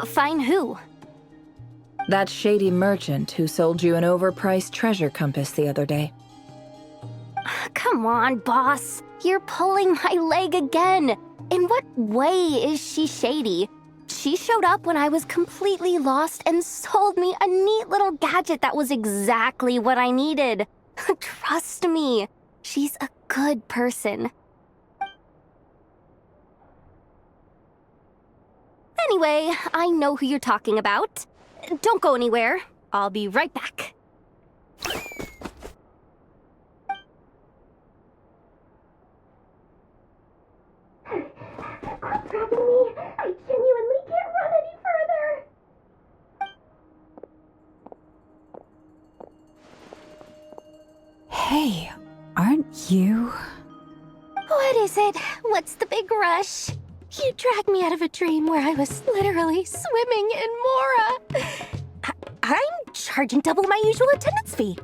Find who? That shady merchant who sold you an overpriced treasure compass the other day. Come on, boss. You're pulling my leg again. In what way is she shady? She showed up when I was completely lost and sold me a neat little gadget that was exactly what I needed. Trust me, she's a good person. Anyway, I know who you're talking about. Don't go anywhere. I'll be right back. Quit grabbing me. I genuinely can't run any further. Hey, aren't you? What is it? What's the big rush? You dragged me out of a dream where I was literally swimming in Mora. I'm charging double my usual attendance fee.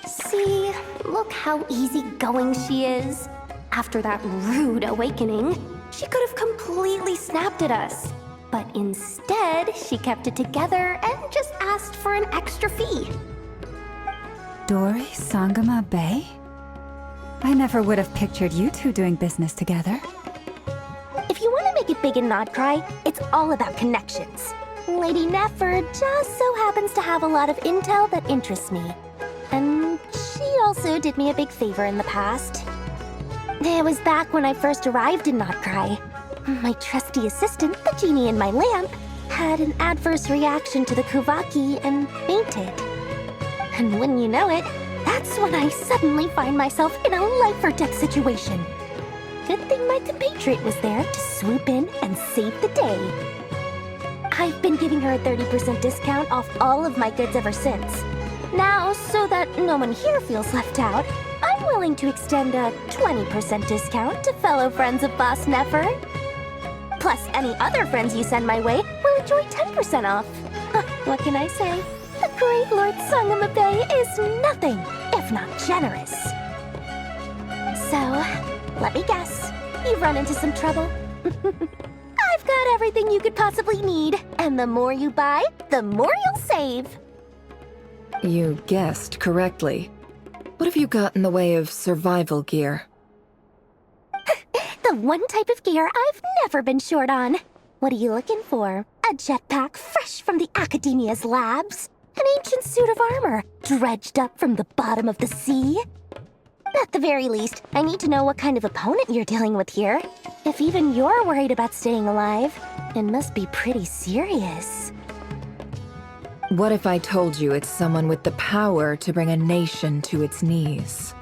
See, look how easygoing she is. After that rude awakening, she could have completely snapped at us. But instead, she kept it together and just asked for an extra fee. Dori Sangama Bay? I never would have pictured you two doing business together. If you want to make it big in Nodcry, it's all about connections. Lady Nefer just so happens to have a lot of intel that interests me. And she also did me a big favor in the past. It was back when I first arrived in Nodcry. My trusty assistant, the genie in my lamp, had an adverse reaction to the Kuvaki and fainted. And wouldn't you know it, that's when I suddenly find myself in a life-or-death situation. Good thing my compatriot was there to swoop in and save the day. I've been giving her a 30% discount off all of my goods ever since. Now, so that no one here feels left out, I'm willing to extend a 20% discount to fellow friends of Boss Nefer. Plus, any other friends you send my way will enjoy 10% off. What can I say? The great Lord Sangama Bay is nothing if not generous. So, let me guess. You've run into some trouble? I've got everything you could possibly need. And the more you buy, the more you'll save. You guessed correctly. What have you got in the way of survival gear? The one type of gear I've never been short on. What are you looking for? A jetpack fresh from the Academia's labs? An ancient suit of armor dredged up from the bottom of the sea? At the very least, I need to know what kind of opponent you're dealing with here. If even you're worried about staying alive, it must be pretty serious. What if I told you it's someone with the power to bring a nation to its knees?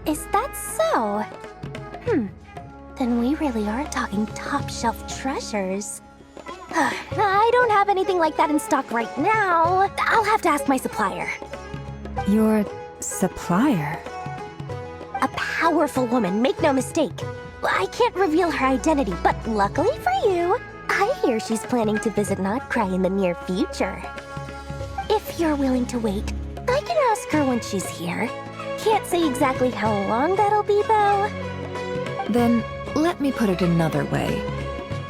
Is that so? Then we really are talking top-shelf treasures. I don't have anything like that in stock right now. I'll have to ask my supplier. Your supplier? A powerful woman, make no mistake. I can't reveal her identity, but luckily for you, I hear she's planning to visit Nodcry in the near future. If you're willing to wait, I can ask her when she's here. Can't say exactly how long that'll be, though. Then, let me put it another way.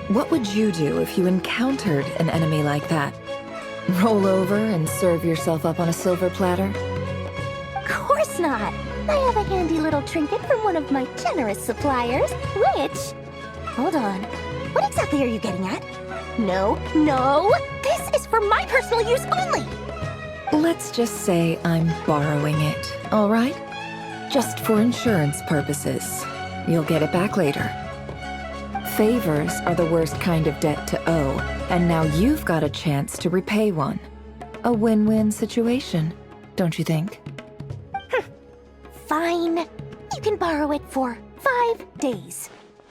What would you do if you encountered an enemy like that? Roll over and serve yourself up on a silver platter? Of course not! I have a handy little trinket from one of my generous suppliers, which... Hold on. What exactly are you getting at? No! This is for my personal use only! Let's just say I'm borrowing it, all right? Just for insurance purposes. You'll get it back later. Favors are the worst kind of debt to owe, and now you've got a chance to repay one. A win-win situation, don't you think? Fine. You can borrow it for 5 days.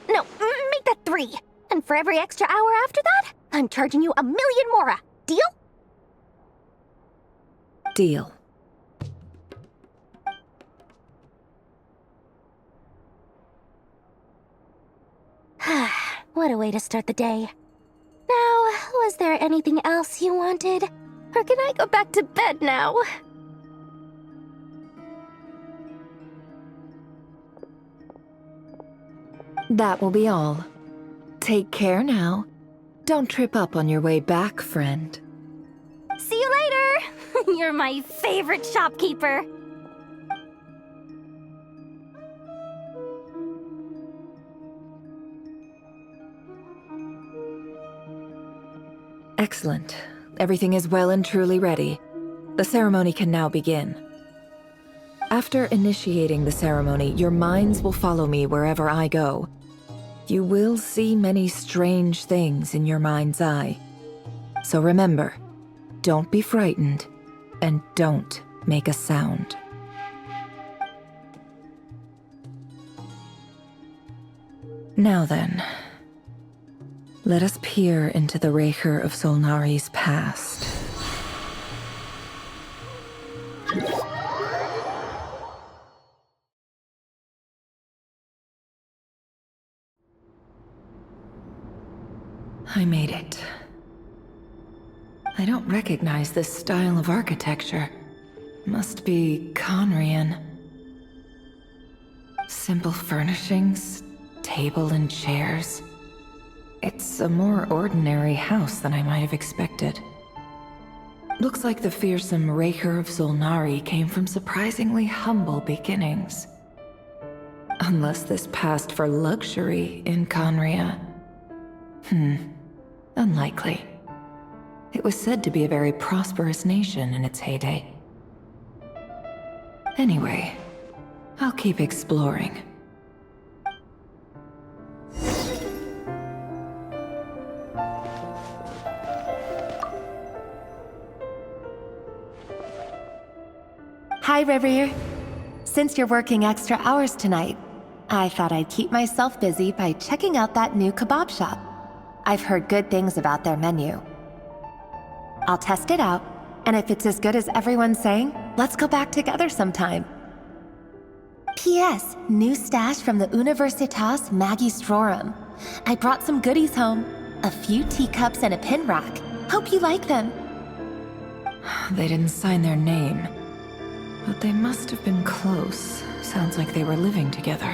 No, make that 3. And for every extra hour after that, I'm charging you 1,000,000 mora. Deal? Deal. What a way to start the day. Now, was there anything else you wanted? Or can I go back to bed now? That will be all. Take care now. Don't trip up on your way back, friend. See you later! You're my favorite shopkeeper. Excellent. Everything is well and truly ready. The ceremony can now begin. After initiating the ceremony, your minds will follow me wherever I go. You will see many strange things in your mind's eye. So remember, don't be frightened, and don't make a sound. Now then, let us peer into the Rerir of Solnari's past. I made it. I don't recognize this style of architecture. Must be Conrian. Simple furnishings, table and chairs. It's a more ordinary house than I might have expected. Looks like the fearsome Rerir of Solnari came from surprisingly humble beginnings. Unless this passed for luxury in Conria. Unlikely. It was said to be a very prosperous nation in its heyday. Anyway, I'll keep exploring. Hi, Rerir. Since you're working extra hours tonight, I thought I'd keep myself busy by checking out that new kebab shop. I've heard good things about their menu. I'll test it out, and if it's as good as everyone's saying, let's go back together sometime. P.S. New stash from the Universitas Magistrorum. I brought some goodies home. A few teacups and a pin rack. Hope you like them. They didn't sign their name, but they must have been close. Sounds like they were living together.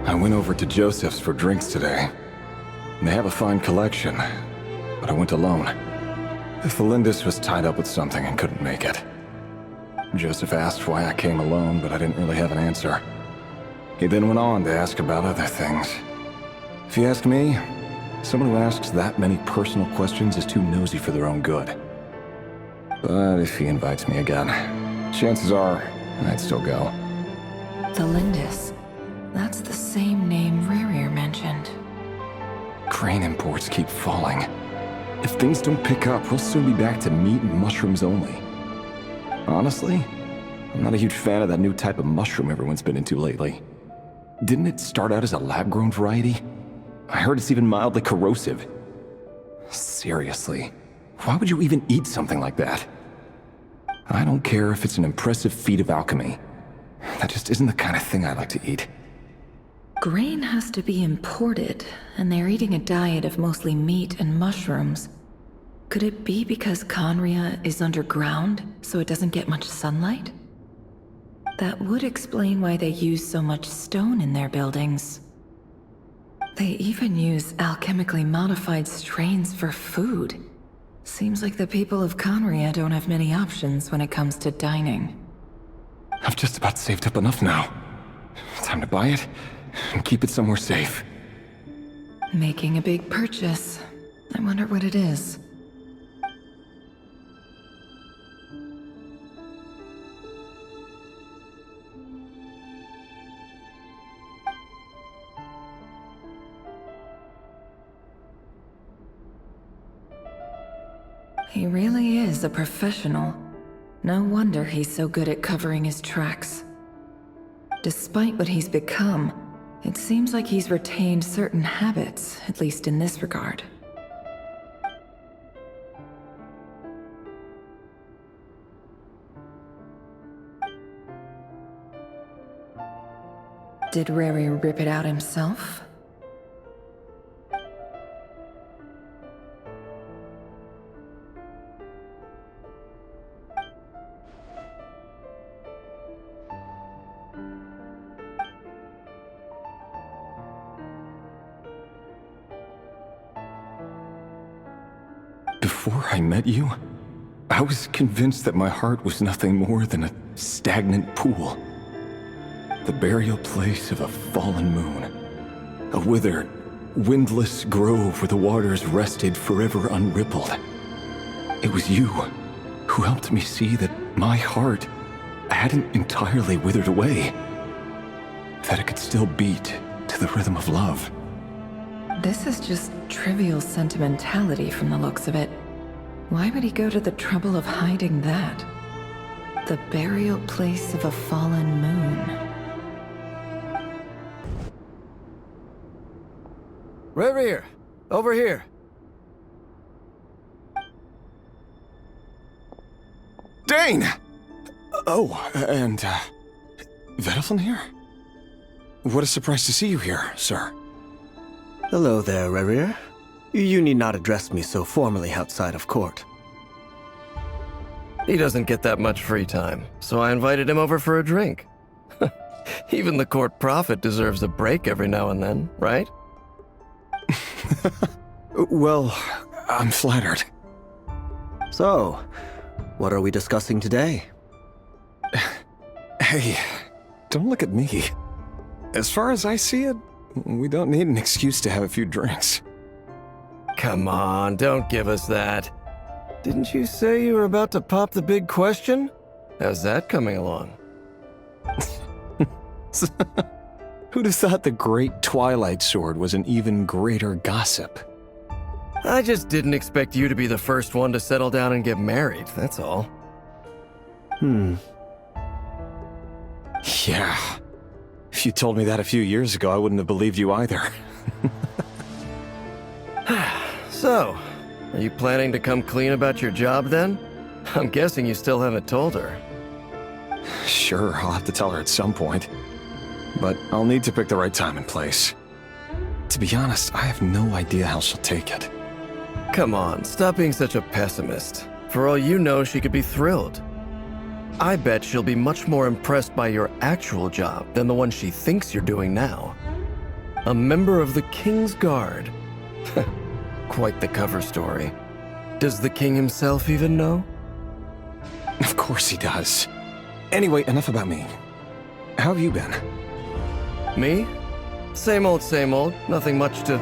I went over to Joseph's for drinks today. They have a fine collection, but I went alone. Felindis was tied up with something and couldn't make it. Joseph asked why I came alone, but I didn't really have an answer. He then went on to ask about other things. If you ask me, someone who asks that many personal questions is too nosy for their own good. But if he invites me again, chances are I'd still go. Felindis. That's the same name Rerir mentioned. Crane imports keep falling. If things don't pick up, we'll soon be back to meat and mushrooms only. Honestly, I'm not a huge fan of that new type of mushroom everyone's been into lately. Didn't it start out as a lab-grown variety? I heard it's even mildly corrosive. Seriously, why would you even eat something like that? I don't care if it's an impressive feat of alchemy. That just isn't the kind of thing I like to eat. Grain has to be imported, and they're eating a diet of mostly meat and mushrooms. Could it be because Conria is underground, so it doesn't get much sunlight? That would explain why they use so much stone in their buildings. They even use alchemically modified strains for food. Seems like the people of Conria don't have many options when it comes to dining. I've just about saved up enough now. Time to buy it Keep it somewhere safe. Making a big purchase. I wonder what it is. He really is a professional. No wonder he's so good at covering his tracks. Despite what he's become, it seems like he's retained certain habits, at least in this regard. Did Rerir rip it out himself? Before I met you, I was convinced that my heart was nothing more than a stagnant pool. The burial place of a fallen moon. A withered, windless grove where the waters rested forever unrippled. It was you who helped me see that my heart hadn't entirely withered away. That it could still beat to the rhythm of love. This is just trivial sentimentality from the looks of it. Why would he go to the trouble of hiding that? The burial place of a fallen moon. Rerir, over here. Dane! Oh, and, Vedaflin here? What a surprise to see you here, sir. Hello there, Rerir. You need not address me so formally outside of court. He doesn't get that much free time, so I invited him over for a drink. Even the court prophet deserves a break every now and then, right? Well, I'm flattered. So, what are we discussing today? Hey, don't look at me. As far as I see it, we don't need an excuse to have a few drinks. Come on, don't give us that. Didn't you say you were about to pop the big question? How's that coming along? Who'd have thought the Great Twilight Sword was an even greater gossip? I just didn't expect you to be the first one to settle down and get married, that's all. Yeah. If you told me that a few years ago, I wouldn't have believed you either. So, are you planning to come clean about your job then? I'm guessing you still haven't told her. Sure, I'll have to tell her at some point. But I'll need to pick the right time and place. To be honest, I have no idea how she'll take it. Come on, stop being such a pessimist. For all you know, she could be thrilled. I bet she'll be much more impressed by your actual job than the one she thinks you're doing now. A member of the King's Guard. Quite the cover story. Does the king himself even know? Of course he does. Anyway, enough about me. How have you been? Me? Same old, same old. Nothing much to...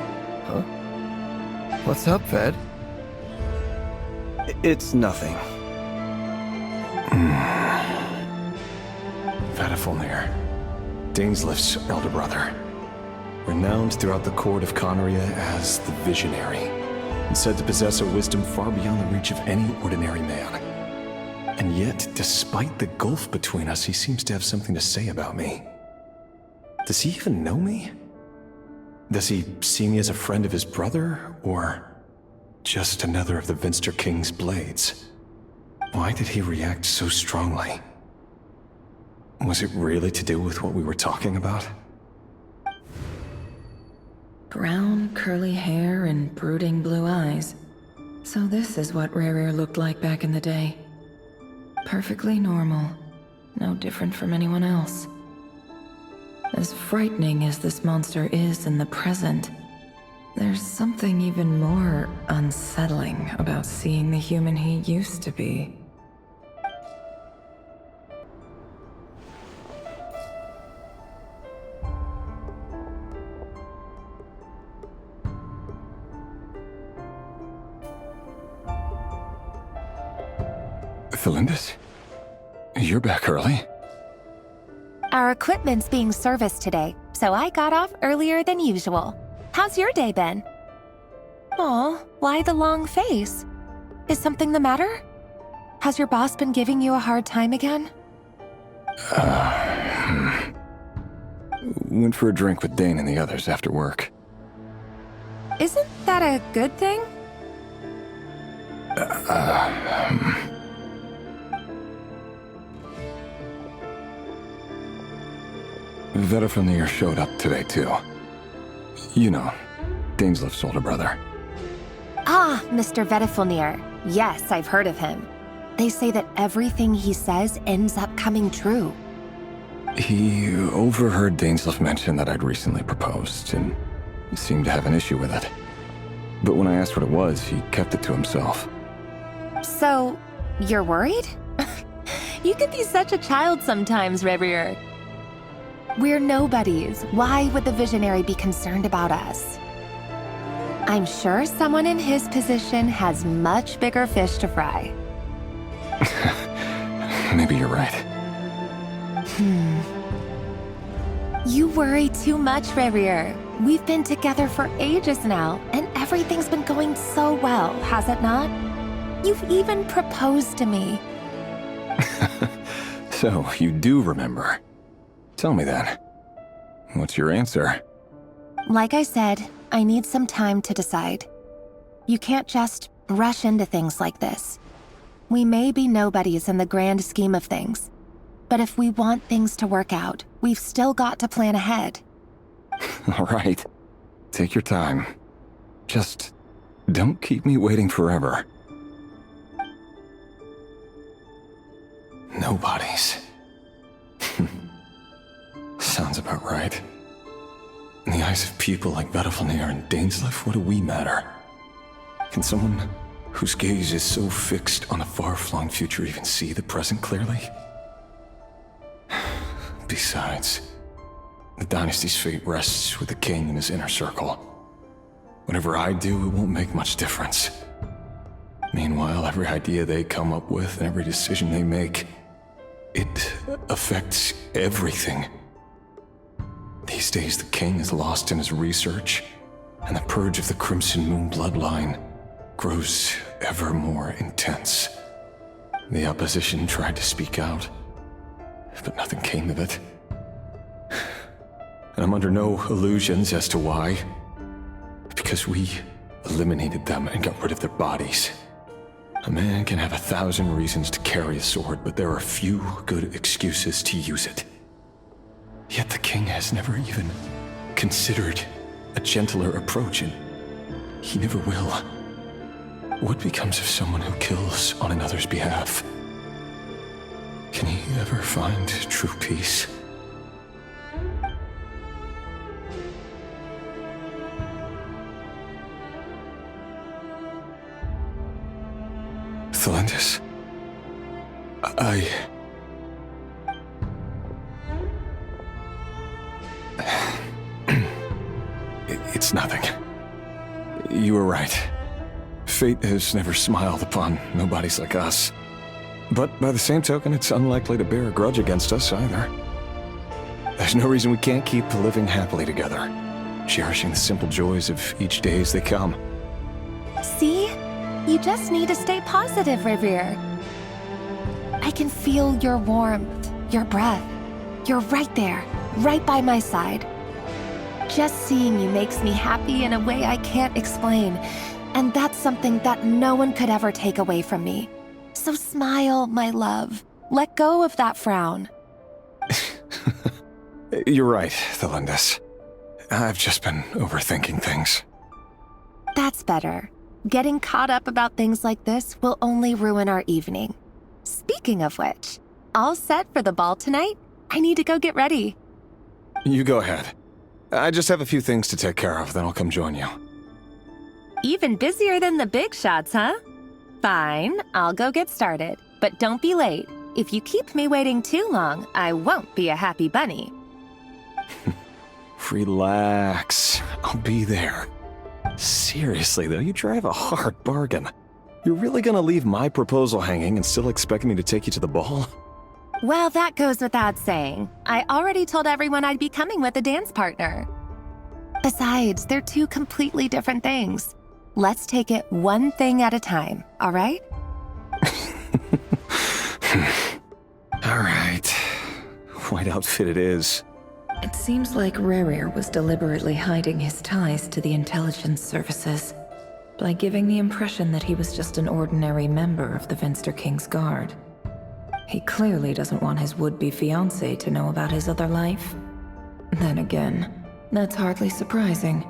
Huh? What's up, Ved? It's nothing. Vedaflin, Dainslift's elder brother. Renowned throughout the court of Conria as the Visionary, and said to possess a wisdom far beyond the reach of any ordinary man. And yet, despite the gulf between us, he seems to have something to say about me. Does he even know me? Does he see me as a friend of his brother, or just another of the Vinster King's blades? Why did he react so strongly? Was it really to do with what we were talking about? Brown, curly hair and brooding blue eyes. So this is what Rerir looked like back in the day. Perfectly normal. No different from anyone else. As frightening as this monster is in the present, there's something even more unsettling about seeing the human he used to be. Thelindis? You're back early? Our equipment's being serviced today, so I got off earlier than usual. How's your day been? Aw, why the long face? Is something the matter? Has your boss been giving you a hard time again? Went for a drink with Dane and the others after work. Isn't that a good thing? Vedifenir showed up today, too. You know, Daneslif's older brother. Ah, Mr. Vedifenir. Yes, I've heard of him. They say that everything he says ends up coming true. He overheard Daneslif mention that I'd recently proposed, and seemed to have an issue with it. But when I asked what it was, he kept it to himself. So, you're worried? You could be such a child sometimes, Rerir. We're nobodies. Why would the visionary be concerned about us? I'm sure someone in his position has much bigger fish to fry. Maybe you're right. You worry too much, Rerir. We've been together for ages now, and everything's been going so well, has it not? You've even proposed to me. So, you do remember. Tell me then. What's your answer? Like I said, I need some time to decide. You can't just rush into things like this. We may be nobodies in the grand scheme of things, but if we want things to work out, we've still got to plan ahead. All right. Take your time. Just don't keep me waiting forever. Nobodies. Sounds about right. In the eyes of people like Vedifenir and Daneslif, what do we matter? Can someone whose gaze is so fixed on a far-flung future even see the present clearly? Besides, the dynasty's fate rests with the king and his inner circle. Whatever I do, it won't make much difference. Meanwhile, every idea they come up with and every decision they make, it affects everything. These days, the king is lost in his research, and the purge of the Crimson Moon bloodline grows ever more intense. The opposition tried to speak out, but nothing came of it. And I'm under no illusions as to why. Because we eliminated them and got rid of their bodies. A man can have 1,000 reasons to carry a sword, but there are few good excuses to use it. Yet the king has never even considered a gentler approach, and he never will. What becomes of someone who kills on another's behalf? Can he ever find true peace? Thelindis, It's nothing. You were right. Fate has never smiled upon nobodies like us. But by the same token, it's unlikely to bear a grudge against us either. There's no reason we can't keep living happily together, cherishing the simple joys of each day as they come. See? You just need to stay positive, Rerir. I can feel your warmth, your breath. You're right there, right by my side. Just seeing you makes me happy in a way I can't explain, and that's something that no one could ever take away from me. So smile, my love. Let go of that frown. You're right, Thelindis. I've just been overthinking things. That's better. Getting caught up about things like this will only ruin our evening. Speaking of which, all set for the ball tonight? I need to go get ready. You go ahead. I just have a few things to take care of, then I'll come join you. Even busier than the big shots, huh? Fine, I'll go get started. But don't be late. If you keep me waiting too long, I won't be a happy bunny. Relax. I'll be there. Seriously, though, you drive a hard bargain. You're really gonna leave my proposal hanging and still expect me to take you to the ball? Well, that goes without saying. I already told everyone I'd be coming with a dance partner. Besides, they're two completely different things. Let's take it one thing at a time, all right? All right. White outfit it is. It seems like Rerir was deliberately hiding his ties to the intelligence services by giving the impression that he was just an ordinary member of the Venster King's Guard. He clearly doesn't want his would-be fiancée to know about his other life. Then again, that's hardly surprising.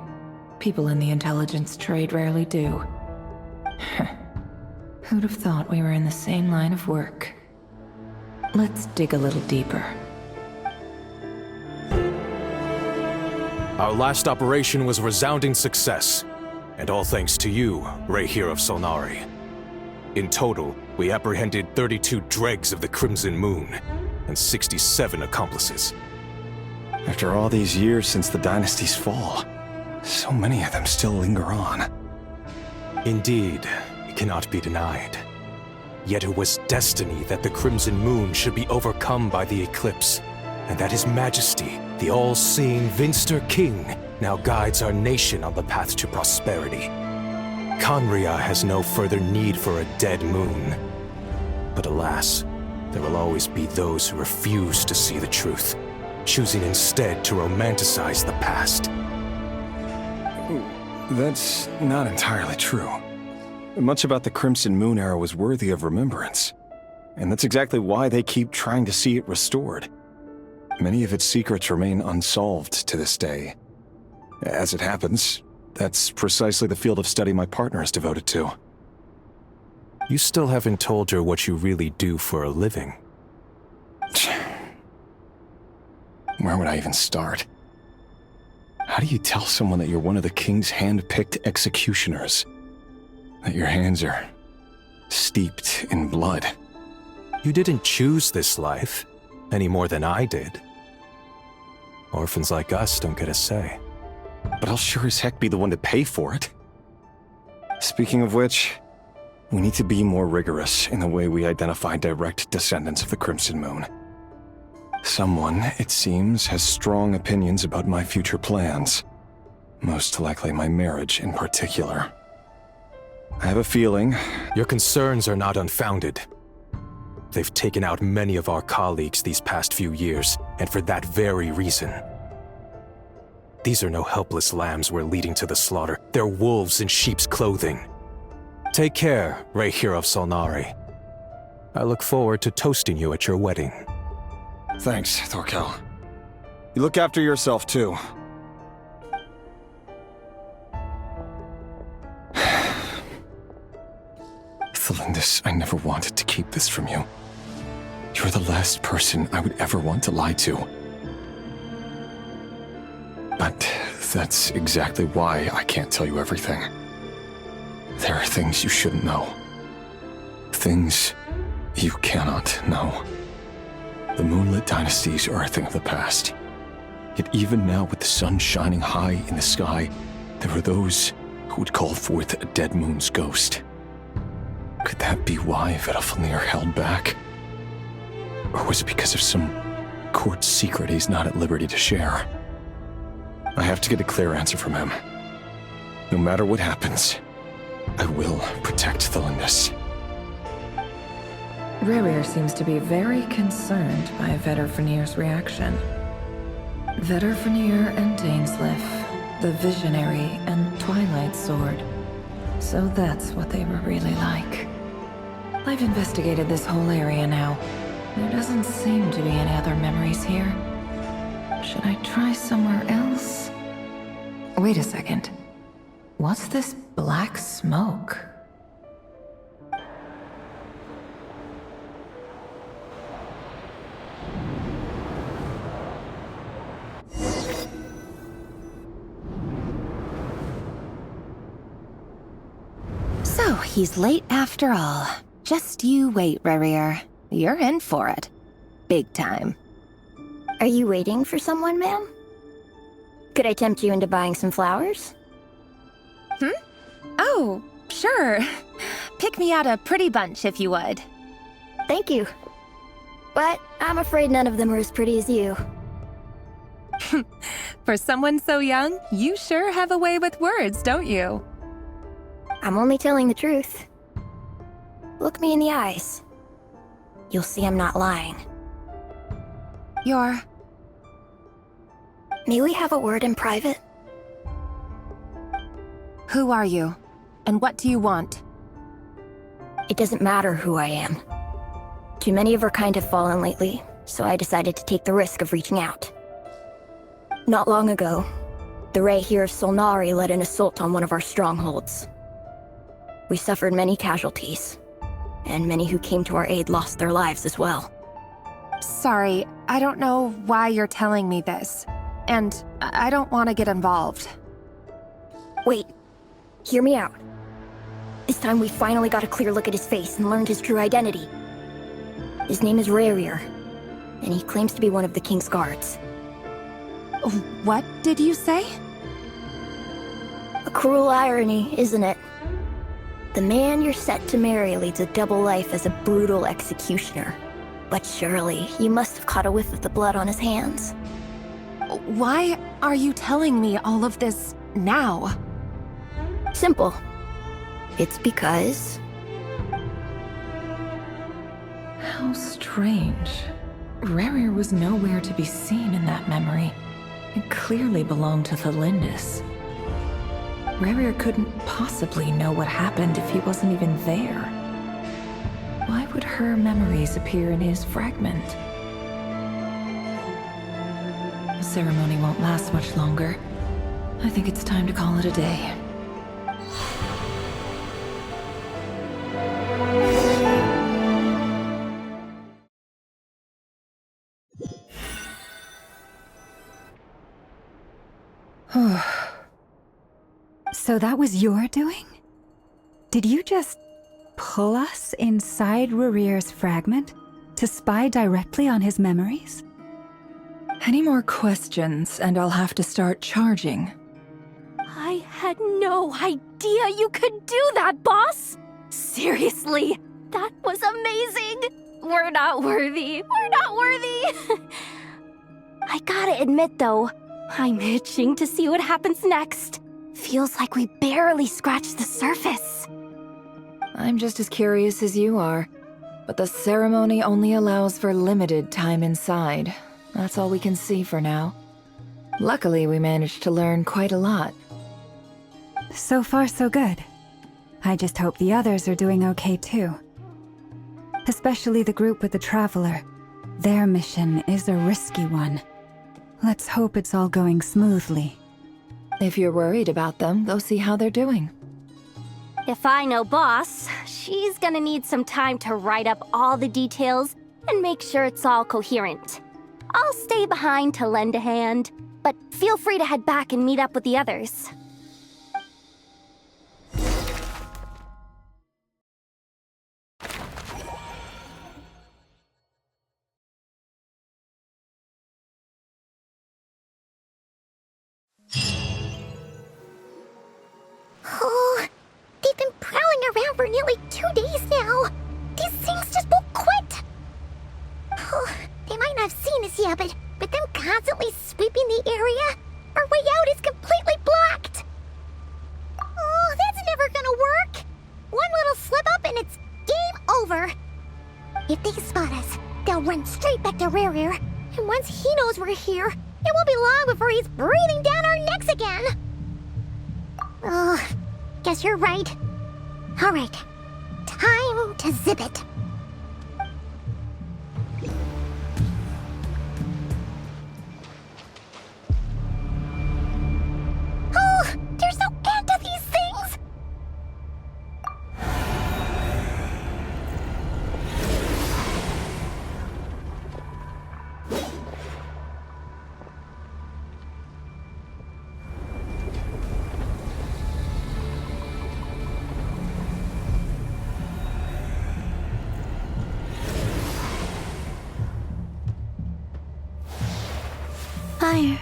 People in the intelligence trade rarely do. Who'd have thought we were in the same line of work? Let's dig a little deeper. Our last operation was a resounding success, and all thanks to you, Rerir of Solnari. In total, we apprehended 32 dregs of the Crimson Moon, and 67 accomplices. After all these years since the dynasty's fall, so many of them still linger on. Indeed, it cannot be denied. Yet it was destiny that the Crimson Moon should be overcome by the eclipse, and that His Majesty, the all-seeing Venster King, now guides our nation on the path to prosperity. Khanria has no further need for a dead moon. But alas, there will always be those who refuse to see the truth, choosing instead to romanticize the past. That's not entirely true. Much about the Crimson Moon era was worthy of remembrance, and that's exactly why they keep trying to see it restored. Many of its secrets remain unsolved to this day. As it happens, that's precisely the field of study my partner is devoted to. You still haven't told her what you really do for a living. Where would I even start? How do you tell someone that you're one of the king's hand-picked executioners? That your hands are steeped in blood? You didn't choose this life, any more than I did. Orphans like us don't get a say. But I'll sure as heck be the one to pay for it. Speaking of which, we need to be more rigorous in the way we identify direct descendants of the Crimson Moon. Someone, it seems, has strong opinions about my future plans. Most likely my marriage in particular. I have a feeling... Your concerns are not unfounded. They've taken out many of our colleagues these past few years, and for that very reason. These are no helpless lambs we're leading to the slaughter. They're wolves in sheep's clothing. Take care, Rerir of Solnari. I look forward to toasting you at your wedding. Thanks, Thorkel. You look after yourself, too. Thelindis, I never wanted to keep this from you. You're the last person I would ever want to lie to. But that's exactly why I can't tell you everything. There are things you shouldn't know. Things you cannot know. The moonlit dynasties are a thing of the past. Yet even now, with the sun shining high in the sky, there are those who would call forth a dead moon's ghost. Could that be why Vedalfnir held back? Or was it because of some court secret he's not at liberty to share? I have to get a clear answer from him. No matter what happens, I will protect Thelindis. Rerir seems to be very concerned by Vedalfnir's reaction. Vedalfnir and Dainsleif, the Visionary and Twilight Sword. So that's what they were really like. I've investigated this whole area now. There doesn't seem to be any other memories here. Should I try somewhere else? Wait a second. What's this black smoke? So, he's late after all. Just you wait, Rerir. You're in for it. Big time. Are you waiting for someone, ma'am? Could I tempt you into buying some flowers? Oh, Sure. Pick me out a pretty bunch if you would. Thank you. But I'm afraid none of them are as pretty as you. For someone so young, you sure have a way with words, don't you? I'm only telling the truth. Look me in the eyes. You'll see I'm not lying. You're... May we have a word in private? Who are you? And what do you want? It doesn't matter who I am. Too many of our kind have fallen lately, so I decided to take the risk of reaching out. Not long ago, the Rerir of Solnari led an assault on one of our strongholds. We suffered many casualties, and many who came to our aid lost their lives as well. Sorry, I don't know why you're telling me this, and I don't want to get involved. Wait, hear me out. This time we finally got a clear look at his face and learned his true identity. His name is Rerir, and he claims to be one of the King's guards. What did you say? A cruel irony, isn't it? The man you're set to marry leads a double life as a brutal executioner. But surely, you must have caught a whiff of the blood on his hands. Why are you telling me all of this now? Simple. It's because... How strange. Rerir was nowhere to be seen in that memory. It clearly belonged to Thelindis. Rerir couldn't possibly know what happened if he wasn't even there. Why would her memories appear in his fragment? The ceremony won't last much longer. I think it's time to call it a day. So that was your doing? Did you just pull us inside Rerir's fragment to spy directly on his memories? Any more questions, and I'll have to start charging. I had no idea you could do that, boss! Seriously, that was amazing! We're not worthy. We're not worthy! I gotta admit, though, I'm itching to see what happens next. Feels like we barely scratched the surface. I'm just as curious as you are, but the ceremony only allows for limited time inside. That's all we can see for now. Luckily, we managed to learn quite a lot. So far, so good. I just hope the others are doing okay too. Especially the group with the Traveler. Their mission is a risky one. Let's hope it's all going smoothly. If you're worried about them, go see how they're doing. If I know Boss, she's gonna need some time to write up all the details and make sure it's all coherent. I'll stay behind to lend a hand, but feel free to head back and meet up with the others. Oh, they've been prowling around for nearly 2 days now. These things just won't quit. Oh, they might not have seen us yet, but them constantly sweeping the area, our way out is completely blocked. Oh, that's never gonna work. One little slip up and it's game over. If they spot us, they'll run straight back to Rerir. And once he knows we're here, it won't be long before he's breathing down our necks again. Oh, guess you're right. All right, time to zip it. Oh, there's no end to these things! Fire.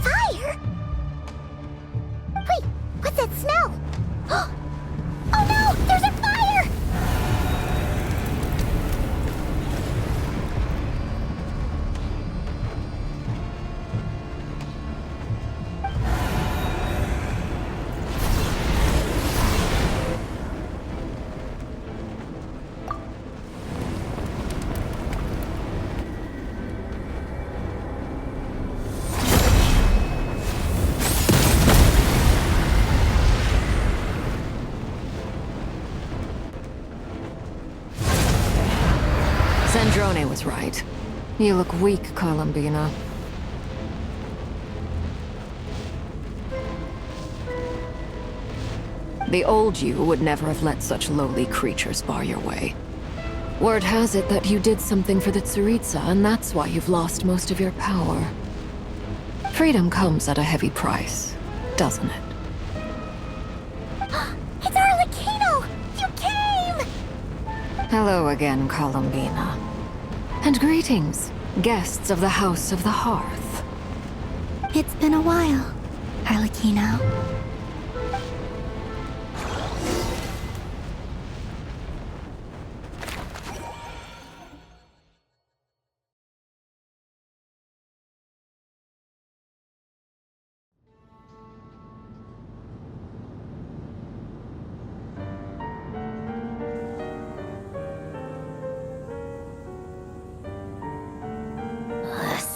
Fire? Wait, what's that smell? Sandrone was right. You look weak, Columbina. The old you would never have let such lowly creatures bar your way. Word has it that you did something for the Tsaritsa, and that's why you've lost most of your power. Freedom comes at a heavy price, doesn't it? It's Arlecchino! You came! Hello again, Columbina. And greetings, guests of the House of the Hearth. It's been a while, Arlecchino.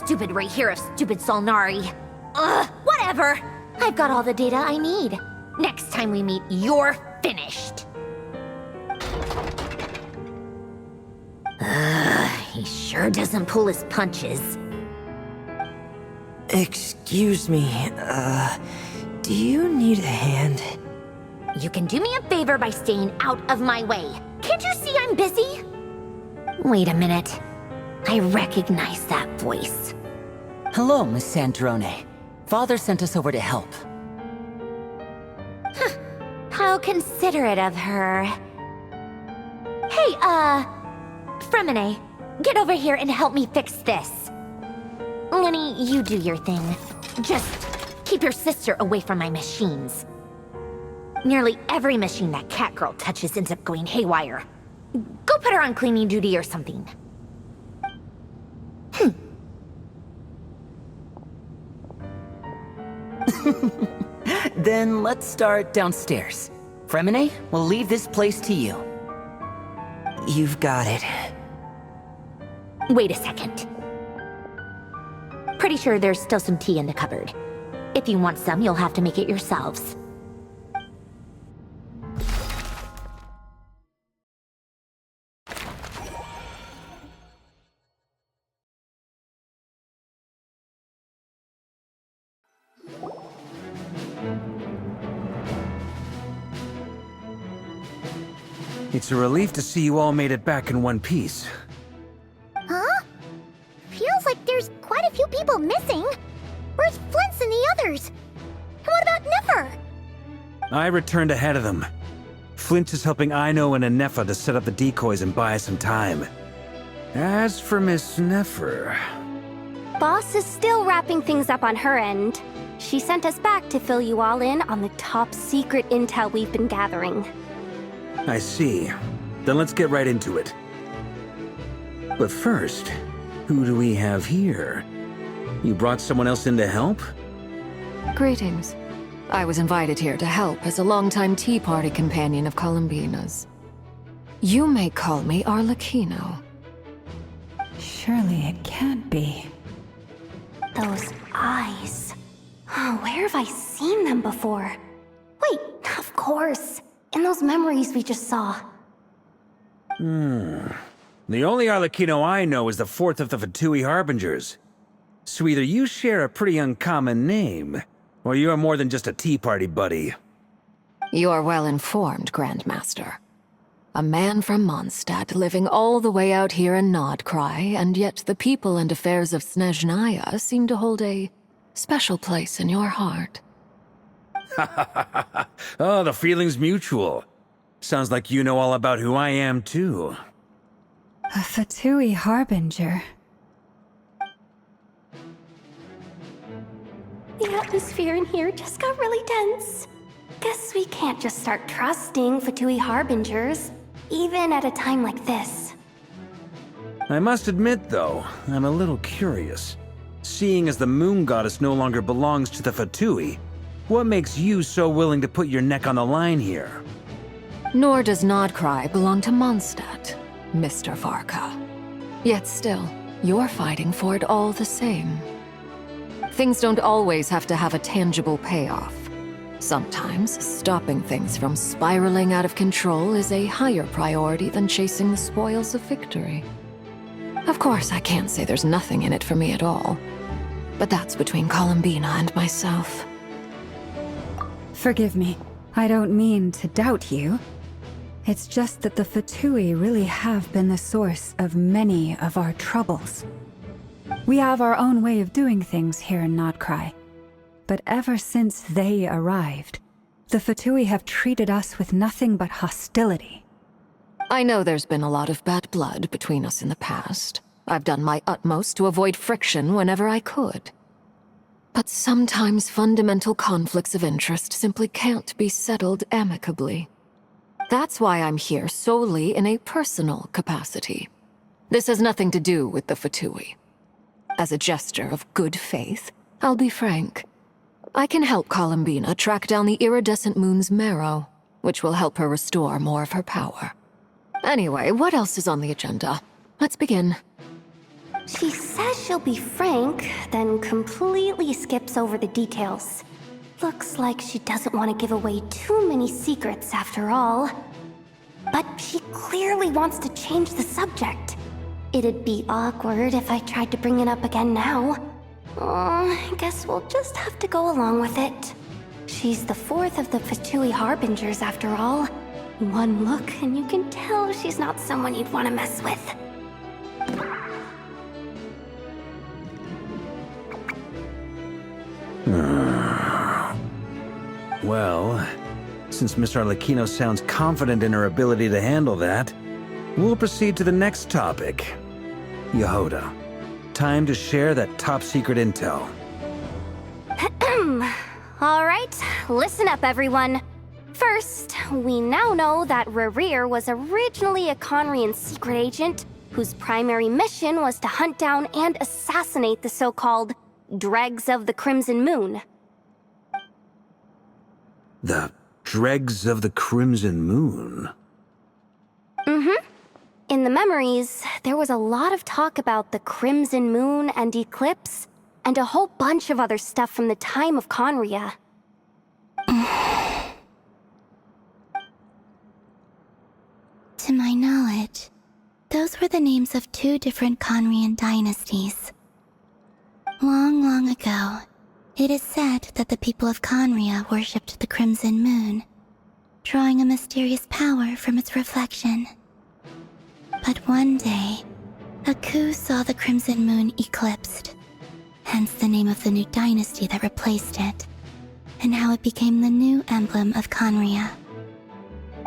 Stupid Rerir of stupid Solnari. Ugh, whatever. I've got all the data I need. Next time we meet, you're finished. He sure doesn't pull his punches. Excuse me, do you need a hand? You can do me a favor by staying out of my way. Can't you see I'm busy? Wait a minute. I recognize that voice. Hello, Miss Sandrone. Father sent us over to help. How considerate of her. Hey, Fremine, get over here and help me fix this. Lenny, you do your thing. Just keep your sister away from my machines. Nearly every machine that cat girl touches ends up going haywire. Go put her on cleaning duty or something. Then let's start downstairs. Fremine, we'll leave this place to you. You've got it. Wait a second. Pretty sure there's still some tea in the cupboard. If you want some, you'll have to make it yourselves. It's a relief to see you all made it back in one piece. Huh? Feels like there's quite a few people missing. Where's Flint's and the others? And what about Nefer? I returned ahead of them. Flint is helping Aino and Anefa to set up the decoys and buy us some time. As for Miss Nefer... Boss is still wrapping things up on her end. She sent us back to fill you all in on the top secret intel we've been gathering. I see. Then let's get right into it. But first, who do we have here? You brought someone else in to help? Greetings. I was invited here to help as a longtime Tea Party companion of Columbina's. You may call me Arlecchino. Surely it can't be. Those eyes. Oh, where have I seen them before? Wait, of course. In those memories we just saw. The only Arlecchino I know is the fourth of the Fatui Harbingers. So either you share a pretty uncommon name, or you are more than just a Tea Party buddy. You are well informed, Grandmaster. A man from Mondstadt living all the way out here in Krai, and yet the people and affairs of Snezhnaya seem to hold a special place in your heart. Oh, the feeling's mutual. Sounds like you know all about who I am, too. A Fatui Harbinger. The atmosphere in here just got really tense. Guess we can't just start trusting Fatui Harbingers, even at a time like this. I must admit, though, I'm a little curious. Seeing as the Moon Goddess no longer belongs to the Fatui, what makes you so willing to put your neck on the line here? Nor does Krai belong to Mondstadt, Mr. Varka. Yet still, you're fighting for it all the same. Things don't always have to have a tangible payoff. Sometimes, stopping things from spiraling out of control is a higher priority than chasing the spoils of victory. Of course, I can't say there's nothing in it for me at all. But that's between Columbina and myself. Forgive me. I don't mean to doubt you. It's just that the Fatui really have been the source of many of our troubles. We have our own way of doing things here in Krai. But ever since they arrived, the Fatui have treated us with nothing but hostility. I know there's been a lot of bad blood between us in the past. I've done my utmost to avoid friction whenever I could. But sometimes fundamental conflicts of interest simply can't be settled amicably. That's why I'm here solely in a personal capacity. This has nothing to do with the Fatui. As a gesture of good faith, I'll be frank. I can help Columbina track down the iridescent moon's marrow, which will help her restore more of her power. Anyway, what else is on the agenda? Let's begin. She says she'll be frank, then completely skips over the details. Looks like she doesn't want to give away too many secrets after all. But she clearly wants to change the subject. It'd be awkward if I tried to bring it up again now. I guess we'll just have to go along with it. She's the fourth of the Fatui Harbingers after all. One look and you can tell she's not someone you'd want to mess with. Well, since Miss Arlecchino sounds confident in her ability to handle that, we'll proceed to the next topic. Yehoda, time to share that top-secret intel. Alright, listen up everyone. First, we now know that Rerir was originally a Conrian secret agent whose primary mission was to hunt down and assassinate the so-called Dregs of the Crimson Moon. The Dregs of the Crimson Moon? Mm-hmm. In the memories, there was a lot of talk about the Crimson Moon and Eclipse, and a whole bunch of other stuff from the time of Conria. To my knowledge, those were the names of 2 different Conrian dynasties. Long, long ago, it is said that the people of Conria worshipped the Crimson Moon, drawing a mysterious power from its reflection. But one day, a coup saw the Crimson Moon eclipsed, hence the name of the new dynasty that replaced it, and how it became the new emblem of Conria.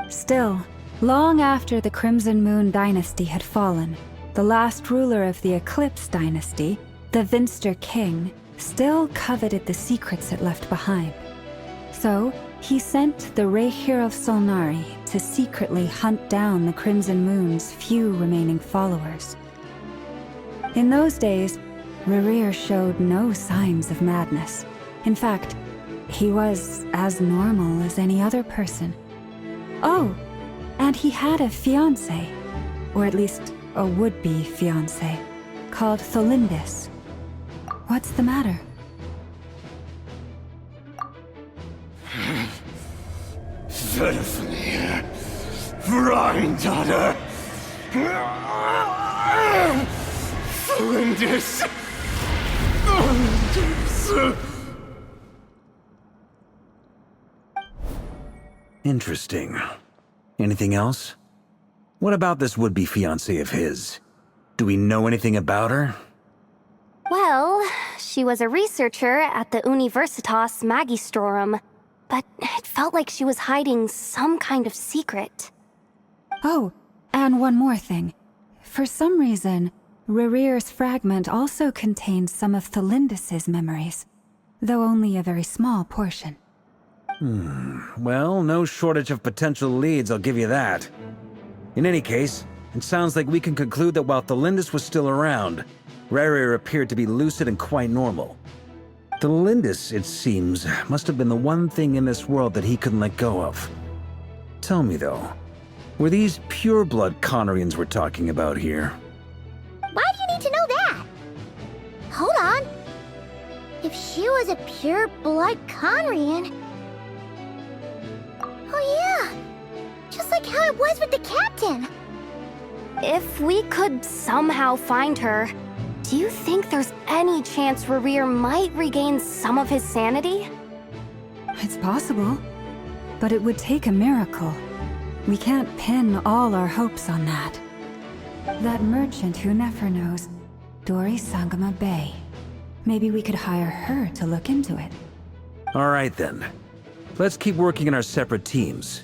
Still, long after the Crimson Moon dynasty had fallen, the last ruler of the Eclipse dynasty, the Vinster King, still coveted the secrets it left behind. So, he sent the Rerir of Solnari to secretly hunt down the Crimson Moon's few remaining followers. In those days, Rerir showed no signs of madness. In fact, he was as normal as any other person. Oh, and he had a fiancé, or at least a would-be fiancé, called Tholindis. What's the matter? Verfnir, Freindaughter, Flinders. Interesting. Anything else? What about this would-be fiancé of his? Do we know anything about her? Well, she was a researcher at the Universitas Magistrorum, but it felt like she was hiding some kind of secret. Oh, and one more thing. For some reason, Rerir's fragment also contains some of Tholindis' memories, though only a very small portion. Well, no shortage of potential leads, I'll give you that. In any case, it sounds like we can conclude that while Tholindis was still around, Rerir appeared to be lucid and quite normal. Tholindis, it seems, must have been the one thing in this world that he couldn't let go of. Tell me though, were these pure-blood Conrians we're talking about here? Why do you need to know that? Hold on. If she was a pure-blood Conrian... Oh yeah! Just like how it was with the captain! If we could somehow find her, do you think there's any chance Rerir might regain some of his sanity? It's possible, but it would take a miracle. We can't pin all our hopes on that. That merchant who Nefer knows, Dori Sangama Bay. Maybe we could hire her to look into it. All right then. Let's keep working in our separate teams.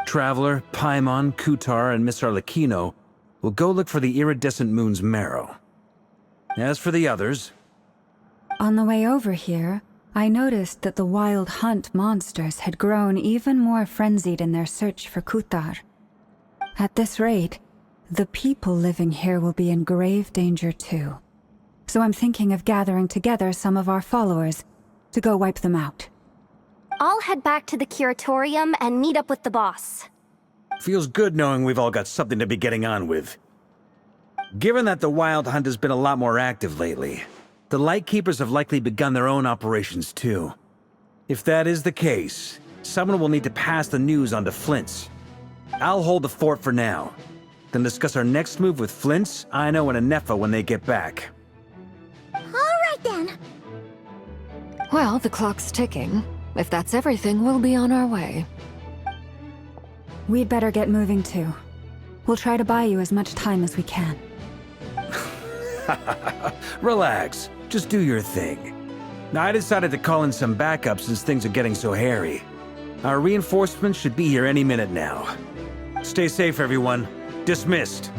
Traveler, Paimon, Kutar, and Miss Arlecchino will go look for the iridescent moon's marrow. As for the others... On the way over here, I noticed that the wild hunt monsters had grown even more frenzied in their search for Kutar. At this rate, the people living here will be in grave danger too. So I'm thinking of gathering together some of our followers to go wipe them out. I'll head back to the curatorium and meet up with the boss. Feels good knowing we've all got something to be getting on with. Given that the Wild Hunt has been a lot more active lately, the Lightkeepers have likely begun their own operations too. If that is the case, someone will need to pass the news on to Flint's. I'll hold the fort for now, then discuss our next move with Flint's, Aino, and Anefa when they get back. Alright then. Well, the clock's ticking. If that's everything, we'll be on our way. We'd better get moving too. We'll try to buy you as much time as we can. Relax. Just do your thing. I decided to call in some backup since things are getting so hairy. Our reinforcements should be here any minute now. Stay safe, everyone. Dismissed.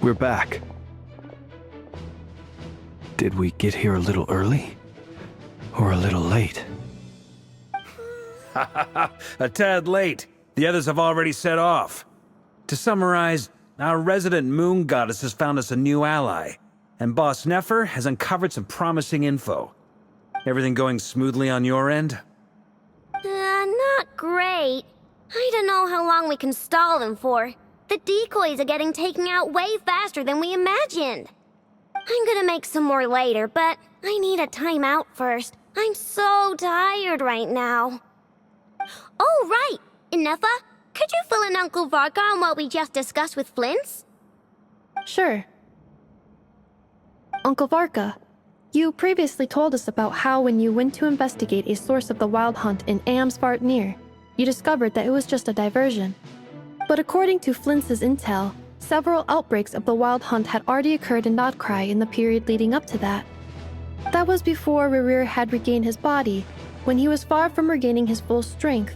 We're back. Did we get here a little early? Or a little late? A tad late. The others have already set off. To summarize, our resident moon goddess has found us a new ally, and Boss Nefer has uncovered some promising info. Everything going smoothly on your end? Not great. I don't know how long we can stall them for. The decoys are getting taken out way faster than we imagined. I'm gonna make some more later, but I need a timeout first. I'm so tired right now. Oh, right! Inefa, could you fill in Uncle Varka on what we just discussed with Flint's? Sure. Uncle Varka, you previously told us about how when you went to investigate a source of the Wild Hunt in Amsvartnir, you discovered that it was just a diversion. But according to Flint's intel, several outbreaks of the Wild Hunt had already occurred in Krai in the period leading up to that. That was before Rerir had regained his body, when he was far from regaining his full strength.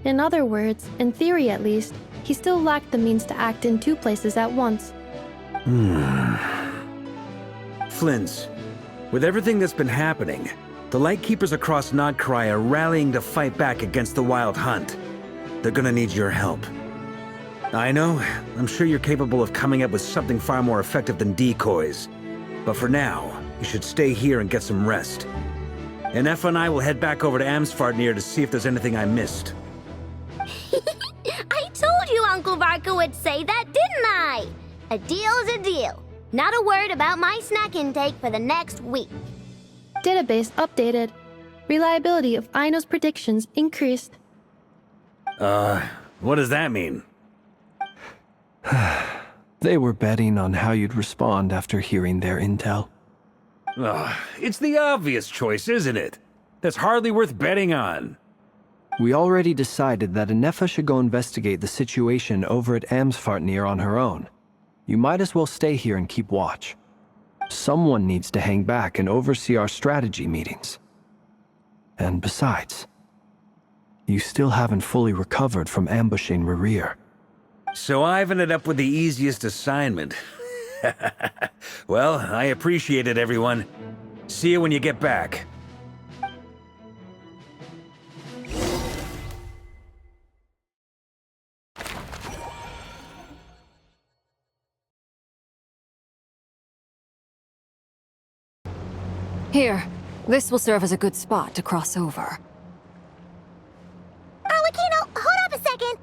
In other words, in theory at least, he still lacked the means to act in two places at once. Flint's, with everything that's been happening, the Lightkeepers across Krai are rallying to fight back against the Wild Hunt. They're gonna need your help. I know, I'm sure you're capable of coming up with something far more effective than decoys. But for now, you should stay here and get some rest. Anefa and I will head back over to Amsvartnir to see if there's anything I missed. I told you Uncle Varka would say that, didn't I? A deal's a deal. Not a word about my snack intake for the next week. Database updated. Reliability of Aino's predictions increased. What does that mean? They were betting on how you'd respond after hearing their intel. It's the obvious choice, isn't it? That's hardly worth betting on. We already decided that Anefa should go investigate the situation over at Amsvartnir on her own. You might as well stay here and keep watch. Someone needs to hang back and oversee our strategy meetings. And besides, you still haven't fully recovered from ambushing Rerir. So I've ended up with the easiest assignment. Well, I appreciate it, everyone. See you when you get back. Here, this will serve as a good spot to cross over. Arlecchino, hold up a second!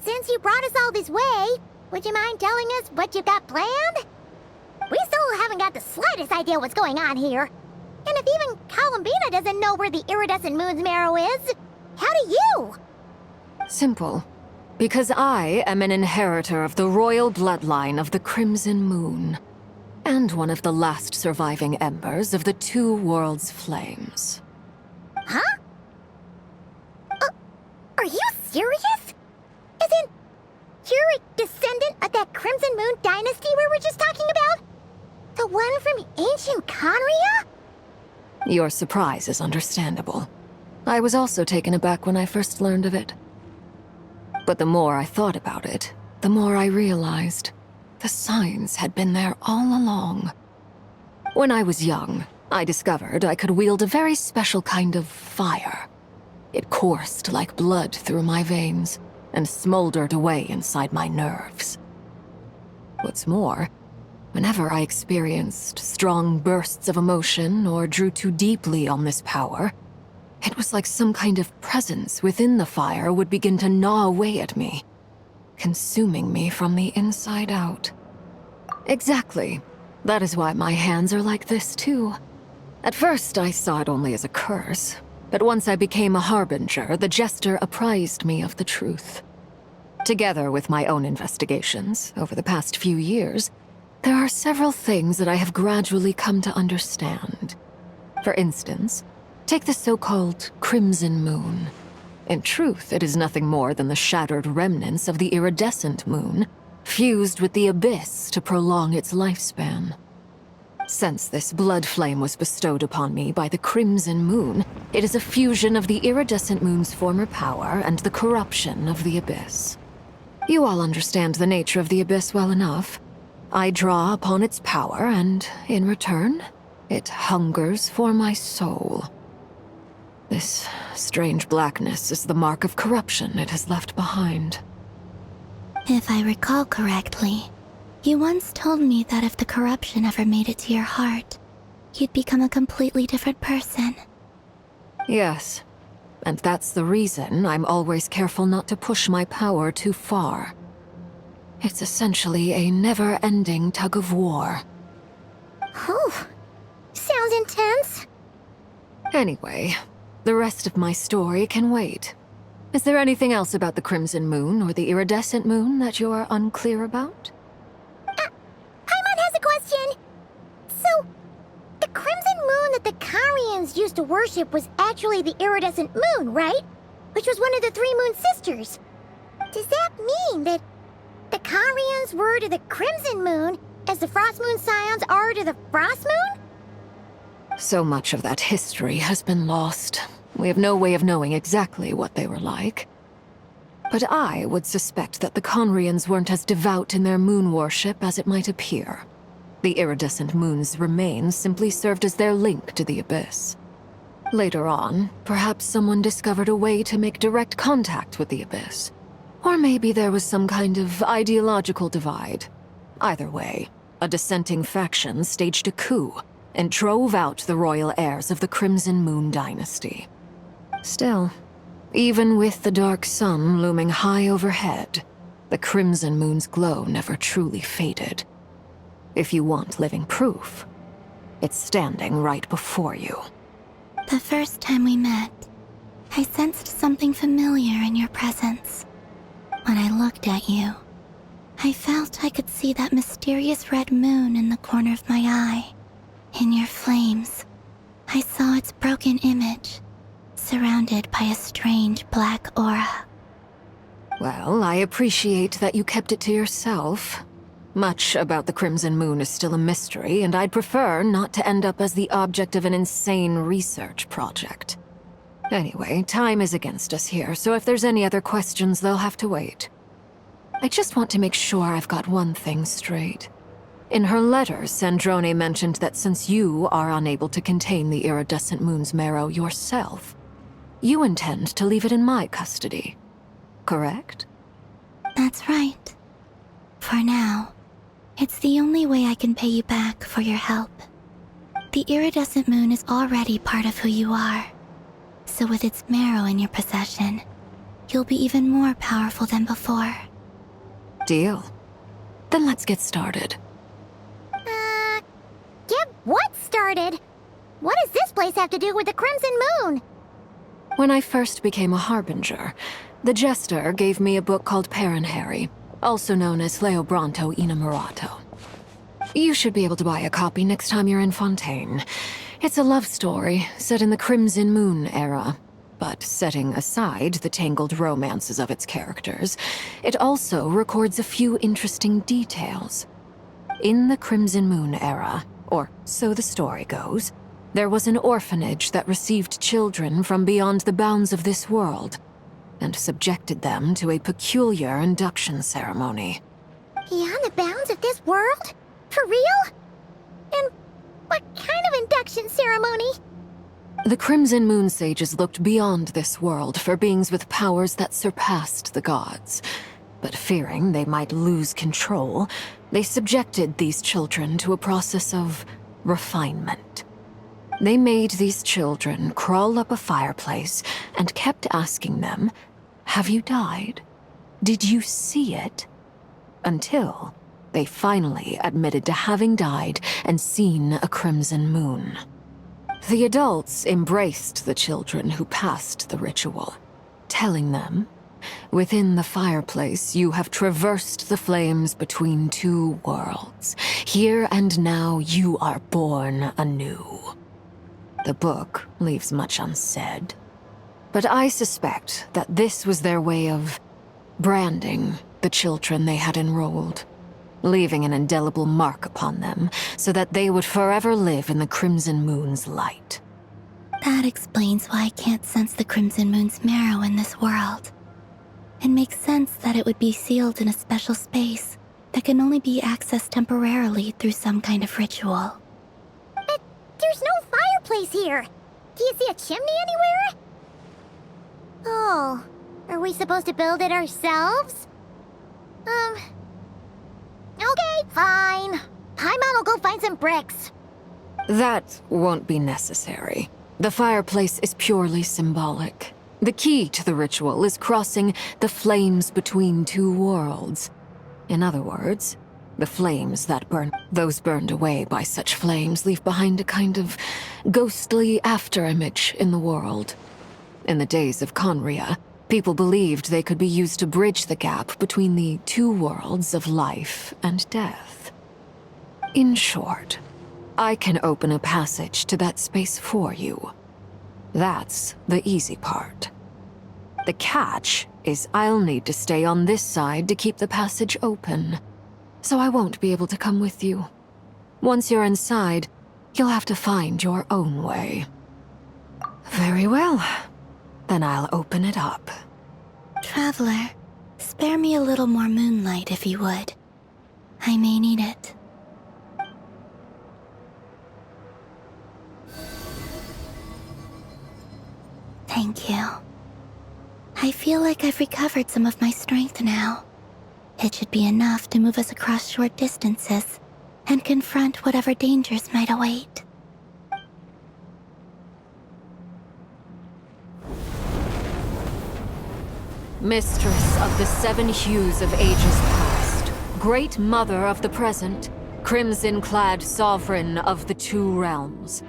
Since you brought us all this way, would you mind telling us what you got planned? We still haven't got the slightest idea what's going on here. And if even Columbina doesn't know where the iridescent moon's marrow is, how do you? Simple. Because I am an inheritor of the royal bloodline of the Crimson Moon, and one of the last surviving embers of the Two Worlds' flames. Huh? Are you serious? Isn't you're a descendant of that Crimson Moon dynasty we were just talking about? The one from ancient Conria? Your surprise is understandable. I was also taken aback when I first learned of it. But the more I thought about it, the more I realized the signs had been there all along. When I was young, I discovered I could wield a very special kind of fire. It coursed like blood through my veins and smoldered away inside my nerves. What's more, whenever I experienced strong bursts of emotion or drew too deeply on this power, it was like some kind of presence within the fire would begin to gnaw away at me, consuming me from the inside out. Exactly. That is why my hands are like this, too. At first, I saw it only as a curse, but once I became a harbinger, the jester apprised me of the truth. Together with my own investigations over the past few years, there are several things that I have gradually come to understand. For instance, take the so-called Crimson Moon. In truth, it is nothing more than the shattered remnants of the iridescent moon, fused with the abyss to prolong its lifespan. Since this blood flame was bestowed upon me by the Crimson Moon, it is a fusion of the iridescent moon's former power and the corruption of the abyss. You all understand the nature of the abyss well enough. I draw upon its power, and in return, it hungers for my soul. This strange blackness is the mark of corruption it has left behind. If I recall correctly, you once told me that if the corruption ever made it to your heart, you'd become a completely different person. Yes, and that's the reason I'm always careful not to push my power too far. It's essentially a never-ending tug of war. Oh, sounds intense. Anyway, the rest of my story can wait. Is there anything else about the Crimson Moon or the Iridescent Moon that you're unclear about? Paimon has a question. So, the Crimson Moon that the Karians used to worship was actually the Iridescent Moon, right? Which was one of the three Moon Sisters. Does that mean that the Karians were to the Crimson Moon as the Frost Moon Scions are to the Frost Moon? So much of that history has been lost. We have no way of knowing exactly what they were like. But I would suspect that the Conrians weren't as devout in their moon worship as it might appear. The iridescent moon's remains simply served as their link to the abyss. Later on, perhaps someone discovered a way to make direct contact with the abyss. Or maybe there was some kind of ideological divide. Either way, a dissenting faction staged a coup and drove out the royal heirs of the Crimson Moon dynasty. Still, even with the dark sun looming high overhead, the Crimson Moon's glow never truly faded. If you want living proof, it's standing right before you. The first time we met, I sensed something familiar in your presence. When I looked at you, I felt I could see that mysterious red moon in the corner of my eye. In your flames, I saw its broken image, surrounded by a strange black aura. Well, I appreciate that you kept it to yourself. Much about the Crimson Moon is still a mystery, and I'd prefer not to end up as the object of an insane research project. Anyway, time is against us here, so if there's any other questions, they'll have to wait. I just want to make sure I've got one thing straight. In her letters, Sandrone mentioned that since you are unable to contain the iridescent moon's marrow yourself, you intend to leave it in my custody. Correct? That's right. For now, it's the only way I can pay you back for your help. The iridescent moon is already part of who you are. So with its marrow in your possession, you'll be even more powerful than before. Deal. Then let's get started. Get what started? What does this place have to do with the Crimson Moon? When I first became a Harbinger, the Jester gave me a book called Paranhari, also known as Leobranto Innamorato. You should be able to buy a copy next time you're in Fontaine. It's a love story set in the Crimson Moon era, but setting aside the tangled romances of its characters, it also records a few interesting details. In the Crimson Moon era, or so the story goes, there was an orphanage that received children from beyond the bounds of this world, and subjected them to a peculiar induction ceremony. Beyond the bounds of this world? For real? And what kind of induction ceremony? The Crimson Moon Sages looked beyond this world for beings with powers that surpassed the gods. But fearing they might lose control, they subjected these children to a process of refinement. They made these children crawl up a fireplace and kept asking them, "Have you died? Did you see it?" Until they finally admitted to having died and seen a crimson moon. The adults embraced the children who passed the ritual, telling them, "Within the fireplace, you have traversed the flames between two worlds. Here and now, you are born anew." The book leaves much unsaid, but I suspect that this was their way of branding the children they had enrolled, leaving an indelible mark upon them so that they would forever live in the Crimson Moon's light. That explains why I can't sense the Crimson Moon's marrow in this world. It makes sense that it would be sealed in a special space that can only be accessed temporarily through some kind of ritual. But there's no fireplace here. Do you see a chimney anywhere? Oh, are we supposed to build it ourselves? Okay, fine. Paimon will go find some bricks. That won't be necessary. The fireplace is purely symbolic. The key to the ritual is crossing the flames between two worlds. In other words, the flames that burn. Those burned away by such flames leave behind a kind of ghostly afterimage in the world. In the days of Conria, people believed they could be used to bridge the gap between the two worlds of life and death. In short, I can open a passage to that space for you. That's the easy part. The catch is I'll need to stay on this side to keep the passage open, so I won't be able to come with you. Once you're inside, you'll have to find your own way. Very well. Then I'll open it up. Traveler, spare me a little more moonlight if you would. I may need it. Thank you. I feel like I've recovered some of my strength now. It should be enough to move us across short distances and confront whatever dangers might await. Mistress of the seven hues of ages past, great mother of the present, crimson-clad sovereign of the two realms,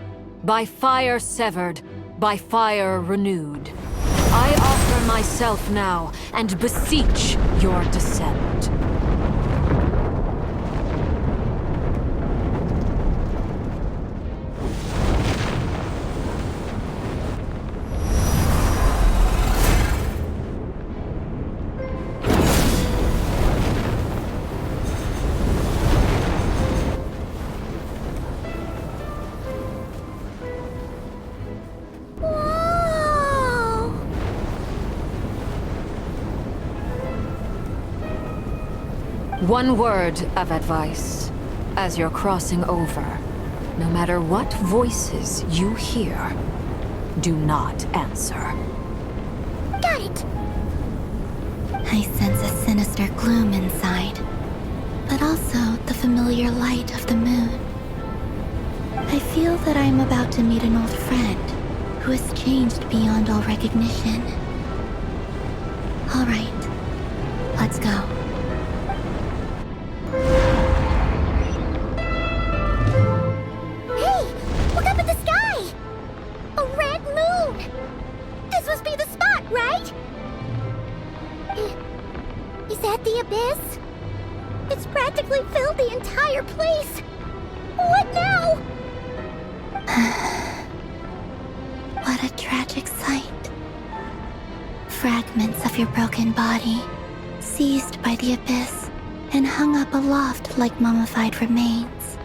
by fire severed, by fire renewed, I offer myself now and beseech your descent. One word of advice. As you're crossing over, no matter what voices you hear, do not answer. Got it! I sense a sinister gloom inside, but also the familiar light of the moon. I feel that I am about to meet an old friend who has changed beyond all recognition. All right, let's go. filled the entire place. What now? What a tragic sight. Fragments of your broken body, seized by the abyss and hung up aloft like mummified remains.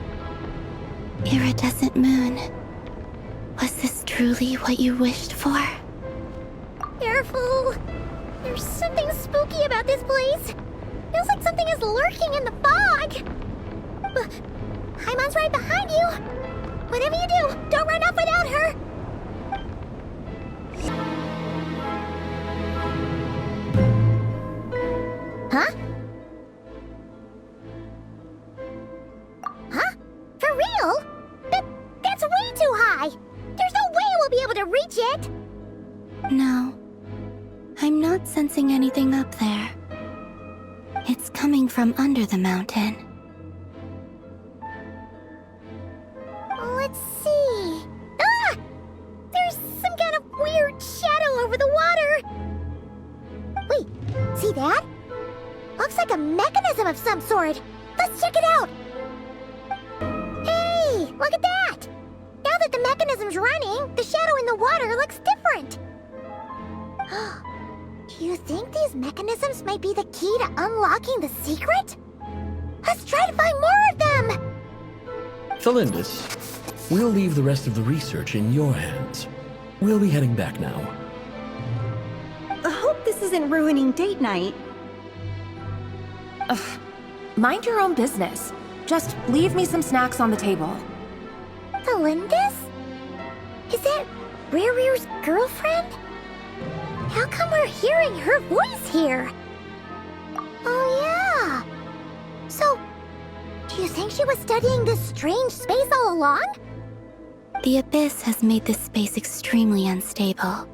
Iridescent moon, was this truly what you wished for? Careful. There's something spooky about this place. Feels like something is lurking in the fog. Paimon's right behind you. Whatever you do, don't run off without her. Huh? Huh? For real? That's way too high. There's no way we'll be able to reach it. No. I'm not sensing anything up there. It's coming from under the mountain. Let's see. Ah! There's some kind of weird shadow over the water. Wait, see that? Looks like a mechanism of some sort. Let's check it out. Hey, look at that. Now that the mechanism's running, the shadow in the water looks different. Do you think these mechanisms might be the key to unlocking the secret? Let's try to find more of them! Felindis, we'll leave the rest of the research in your hands. We'll be heading back now. I hope this isn't ruining date night. Ugh. Mind your own business. Just leave me some snacks on the table. Felindis? Is that Rerir's girlfriend? How come we're hearing her voice here? Oh yeah. So, do you think she was studying this strange space all along? The abyss has made this space extremely unstable.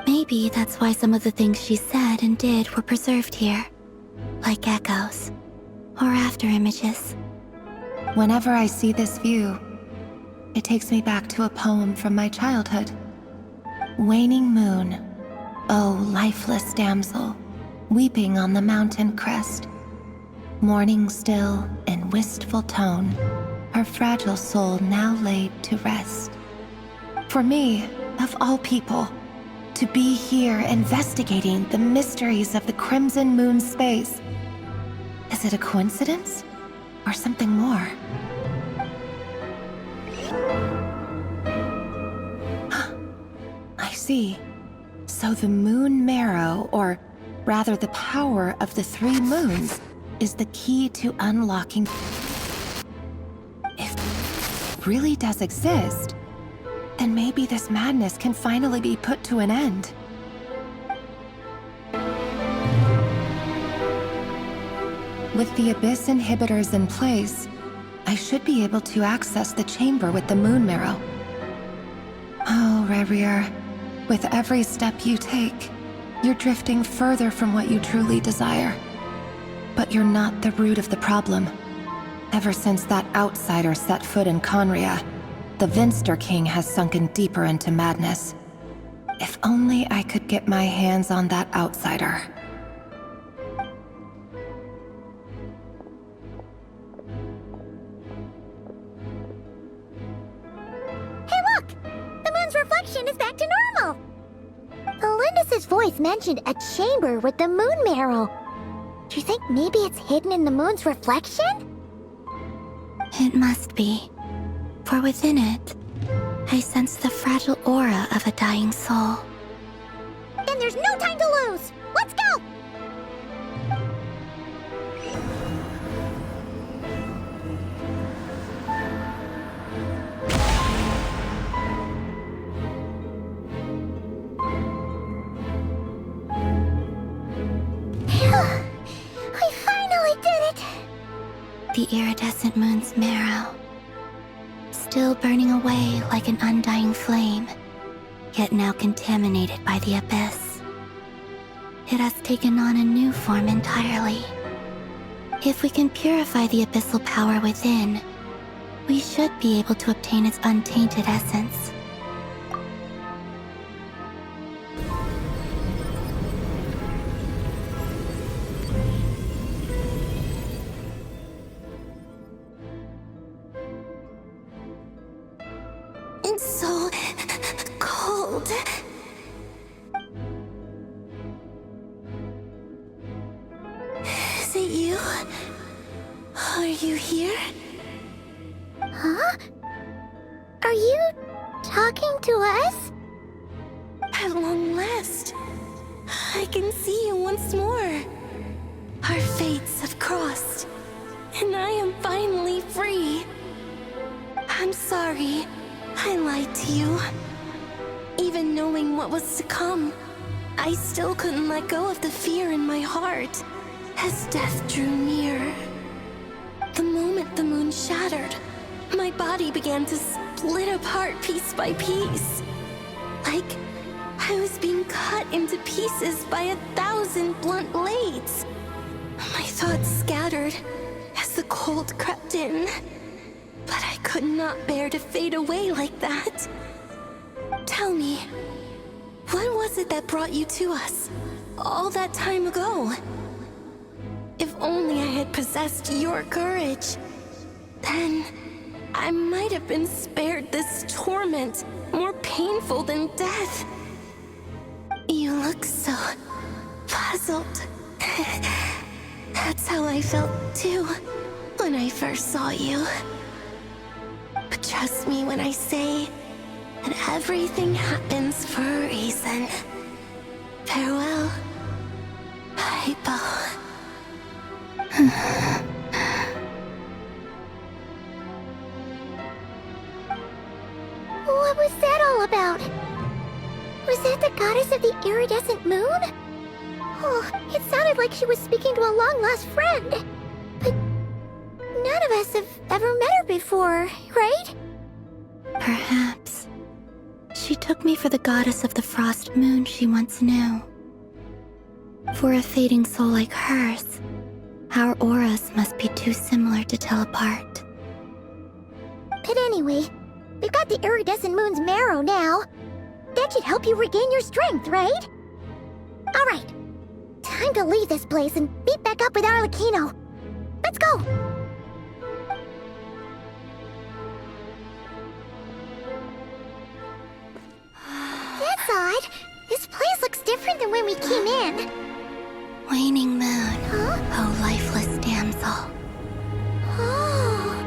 Maybe that's why some of the things she said and did were preserved here. Like echoes. Or after images. Whenever I see this view, it takes me back to a poem from my childhood. Waning moon, oh lifeless damsel, weeping on the mountain crest. Mourning still in wistful tone, her fragile soul now laid to rest. For me, of all people, to be here investigating the mysteries of the Crimson Moon space. Is it a coincidence? Or something more? I see. So the moon marrow, or rather the power of the 3 moons, is the key to unlocking. If it really does exist, then maybe this madness can finally be put to an end. With the Abyss inhibitors in place, I should be able to access the chamber with the moon marrow. Oh, Rerir, with every step you take, you're drifting further from what you truly desire. But you're not the root of the problem. Ever since that outsider set foot in Conria, the Vinster King has sunken deeper into madness. If only I could get my hands on that outsider. Hey look! The moon's reflection is back to normal! Felindis' voice mentioned a chamber with the moon marrow. Do you think maybe it's hidden in the moon's reflection? It must be. For within it, I sense the fragile aura of a dying soul. Then there's no time to lose! Let's go! We finally did it! The iridescent moon's marrow. Still burning away like an undying flame, yet now contaminated by the abyss. It has taken on a new form entirely. If we can purify the abyssal power within, we should be able to obtain its untainted essence. It's so cold. Is it you? Are you here? Huh? Are you talking to us? At long last, I can see you once more. Our fates have crossed, and I am finally free. I'm sorry, I lied to you. Even knowing what was to come, I still couldn't let go of the fear in my heart as death drew near. The moment the moon shattered, my body began to split apart piece by piece. Like I was being cut into pieces by 1,000 blunt blades. My thoughts scattered as the cold crept in. But I could not bear to fade away like that. Tell me, what was it that brought you to us all that time ago? If only I had possessed your courage, then I might have been spared this torment more painful than death. You look so puzzled. That's how I felt too when I first saw you. But trust me when I say that everything happens for a reason. Farewell, Hypo. What was that all about? Was that the goddess of the iridescent moon? Oh, it sounded like she was speaking to a long-lost friend. But none of us have ever met her before, right? Perhaps. She took me for the goddess of the frost moon she once knew. For a fading soul like hers, our auras must be too similar to tell apart. But anyway, we've got the iridescent moon's marrow now. That should help you regain your strength, right? Alright, time to leave this place and meet back up with Arlecchino. Let's go! That's odd. This place looks different than when we came in. Waning moon, Huh? oh lifeless damsel. Oh.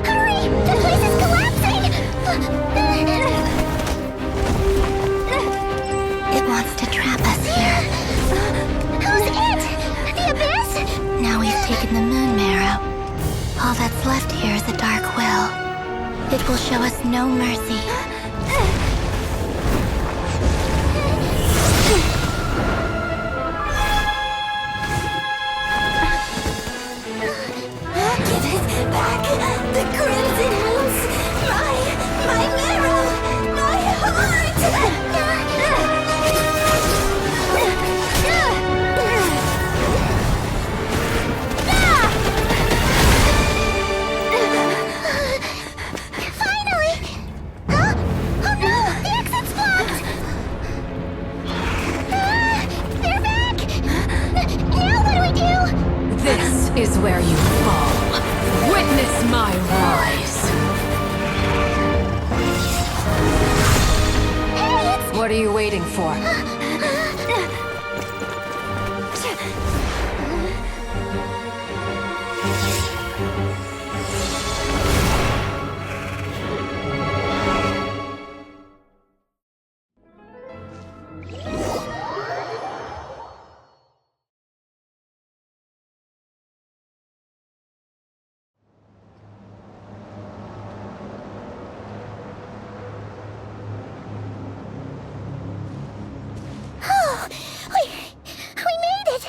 Hurry! The place is collapsing! It wants to trap us here. Who's it? The Abyss? Now we've taken the moon marrow. All that's left here is a dark will. It will show us no mercy. Give it back! The crimson moons! My marrow! My heart! Finally! Huh? Oh no! The exit's blocked! They're back! Now what do we do? This is where you fall. Witness my rise. Hey, it's... What are you waiting for? Oh, we made it!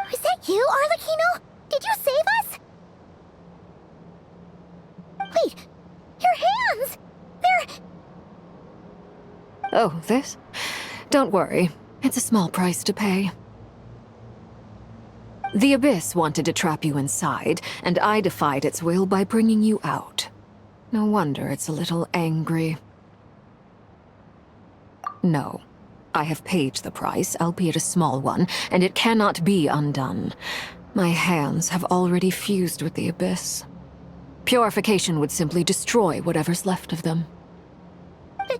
Was that you, Arlecchino? Did you save us? Wait, your hands! They're... Oh, this? Don't worry. It's a small price to pay. The Abyss wanted to trap you inside, and I defied its will by bringing you out. No wonder it's a little angry. No, I have paid the price, albeit a small one, and it cannot be undone. My hands have already fused with the Abyss. Purification would simply destroy whatever's left of them. But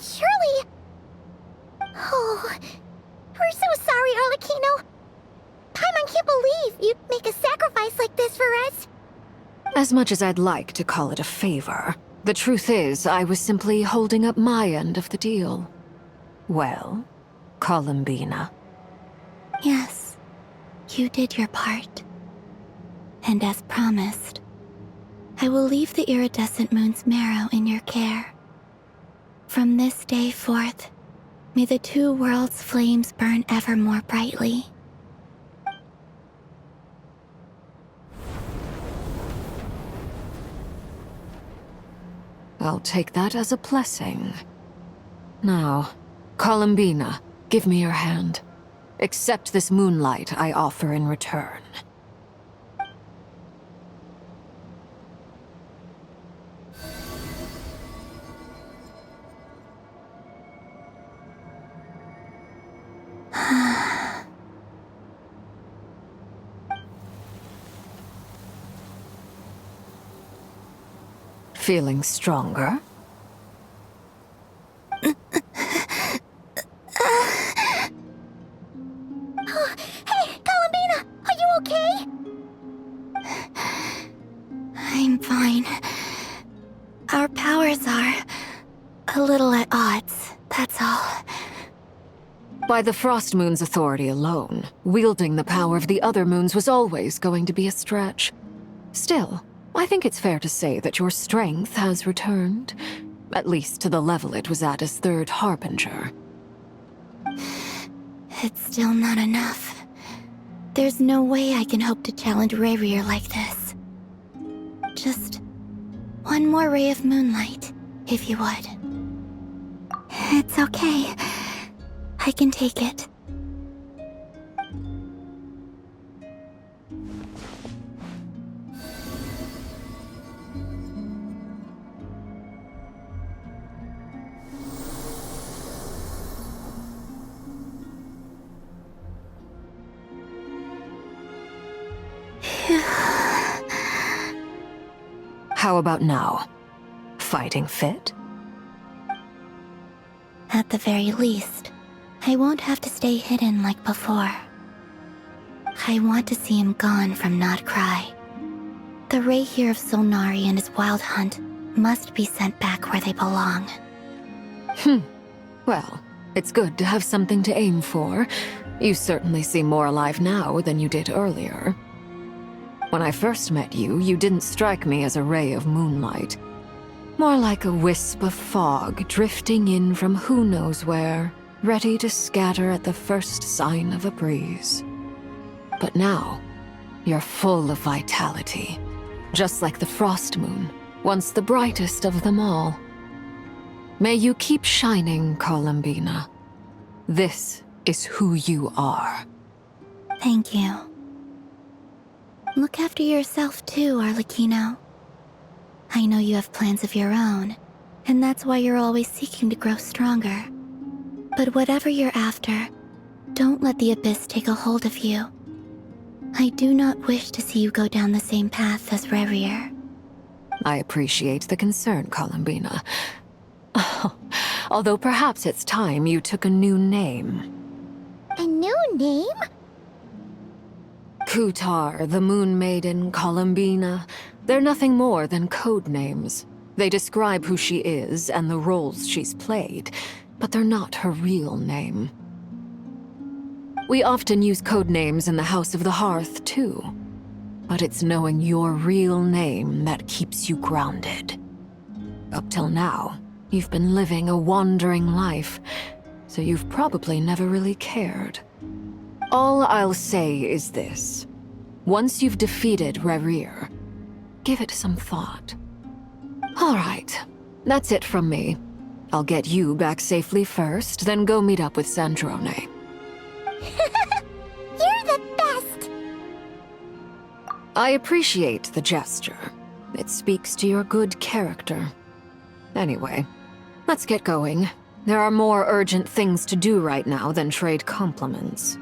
surely... Oh, we're so sorry, Arlecchino. Paimon can't believe you'd make a sacrifice like this for us. As much as I'd like to call it a favor, the truth is I was simply holding up my end of the deal. Well, Columbina. Yes, you did your part. And as promised, I will leave the iridescent moon's marrow in your care. From this day forth, may the two worlds' flames burn ever more brightly. I'll take that as a blessing. Now, Columbina, give me your hand. Accept this moonlight I offer in return. Feeling stronger? Hey, Columbina, are you okay? I'm fine. Our powers are a little at odds, that's all. By the Frost Moon's authority alone, wielding the power of the other moons was always going to be a stretch. Still, I think it's fair to say that your strength has returned, at least to the level it was at as Third Harbinger. It's still not enough. There's no way I can hope to challenge Rerir like this. Just one more ray of moonlight, if you would. It's okay. I can take it. How about now? Fighting fit? At the very least, I won't have to stay hidden like before. I want to see him gone from Krai. The Rerir of Solnari and his wild hunt must be sent back where they belong. Well, it's good to have something to aim for. You certainly seem more alive now than you did earlier. When I first met you, you didn't strike me as a ray of moonlight. More like a wisp of fog drifting in from who knows where, ready to scatter at the first sign of a breeze. But now, you're full of vitality. Just like the Frost Moon, once the brightest of them all. May you keep shining, Columbina. This is who you are. Thank you. Look after yourself too, Arlecchino. I know you have plans of your own, and that's why you're always seeking to grow stronger. But whatever you're after, don't let the Abyss take a hold of you. I do not wish to see you go down the same path as Rerir. I appreciate the concern, Columbina. Although perhaps it's time you took a new name. A new name? Kutar, the Moon Maiden, Columbina, they're nothing more than code names. They describe who she is and the roles she's played, but they're not her real name. We often use code names in the House of the Hearth, too. But it's knowing your real name that keeps you grounded. Up till now, you've been living a wandering life, so you've probably never really cared. All I'll say is this. Once you've defeated Rerir, give it some thought. All right, that's it from me. I'll get you back safely first, then go meet up with Sandrone. You're the best! I appreciate the gesture. It speaks to your good character. Anyway, let's get going. There are more urgent things to do right now than trade compliments.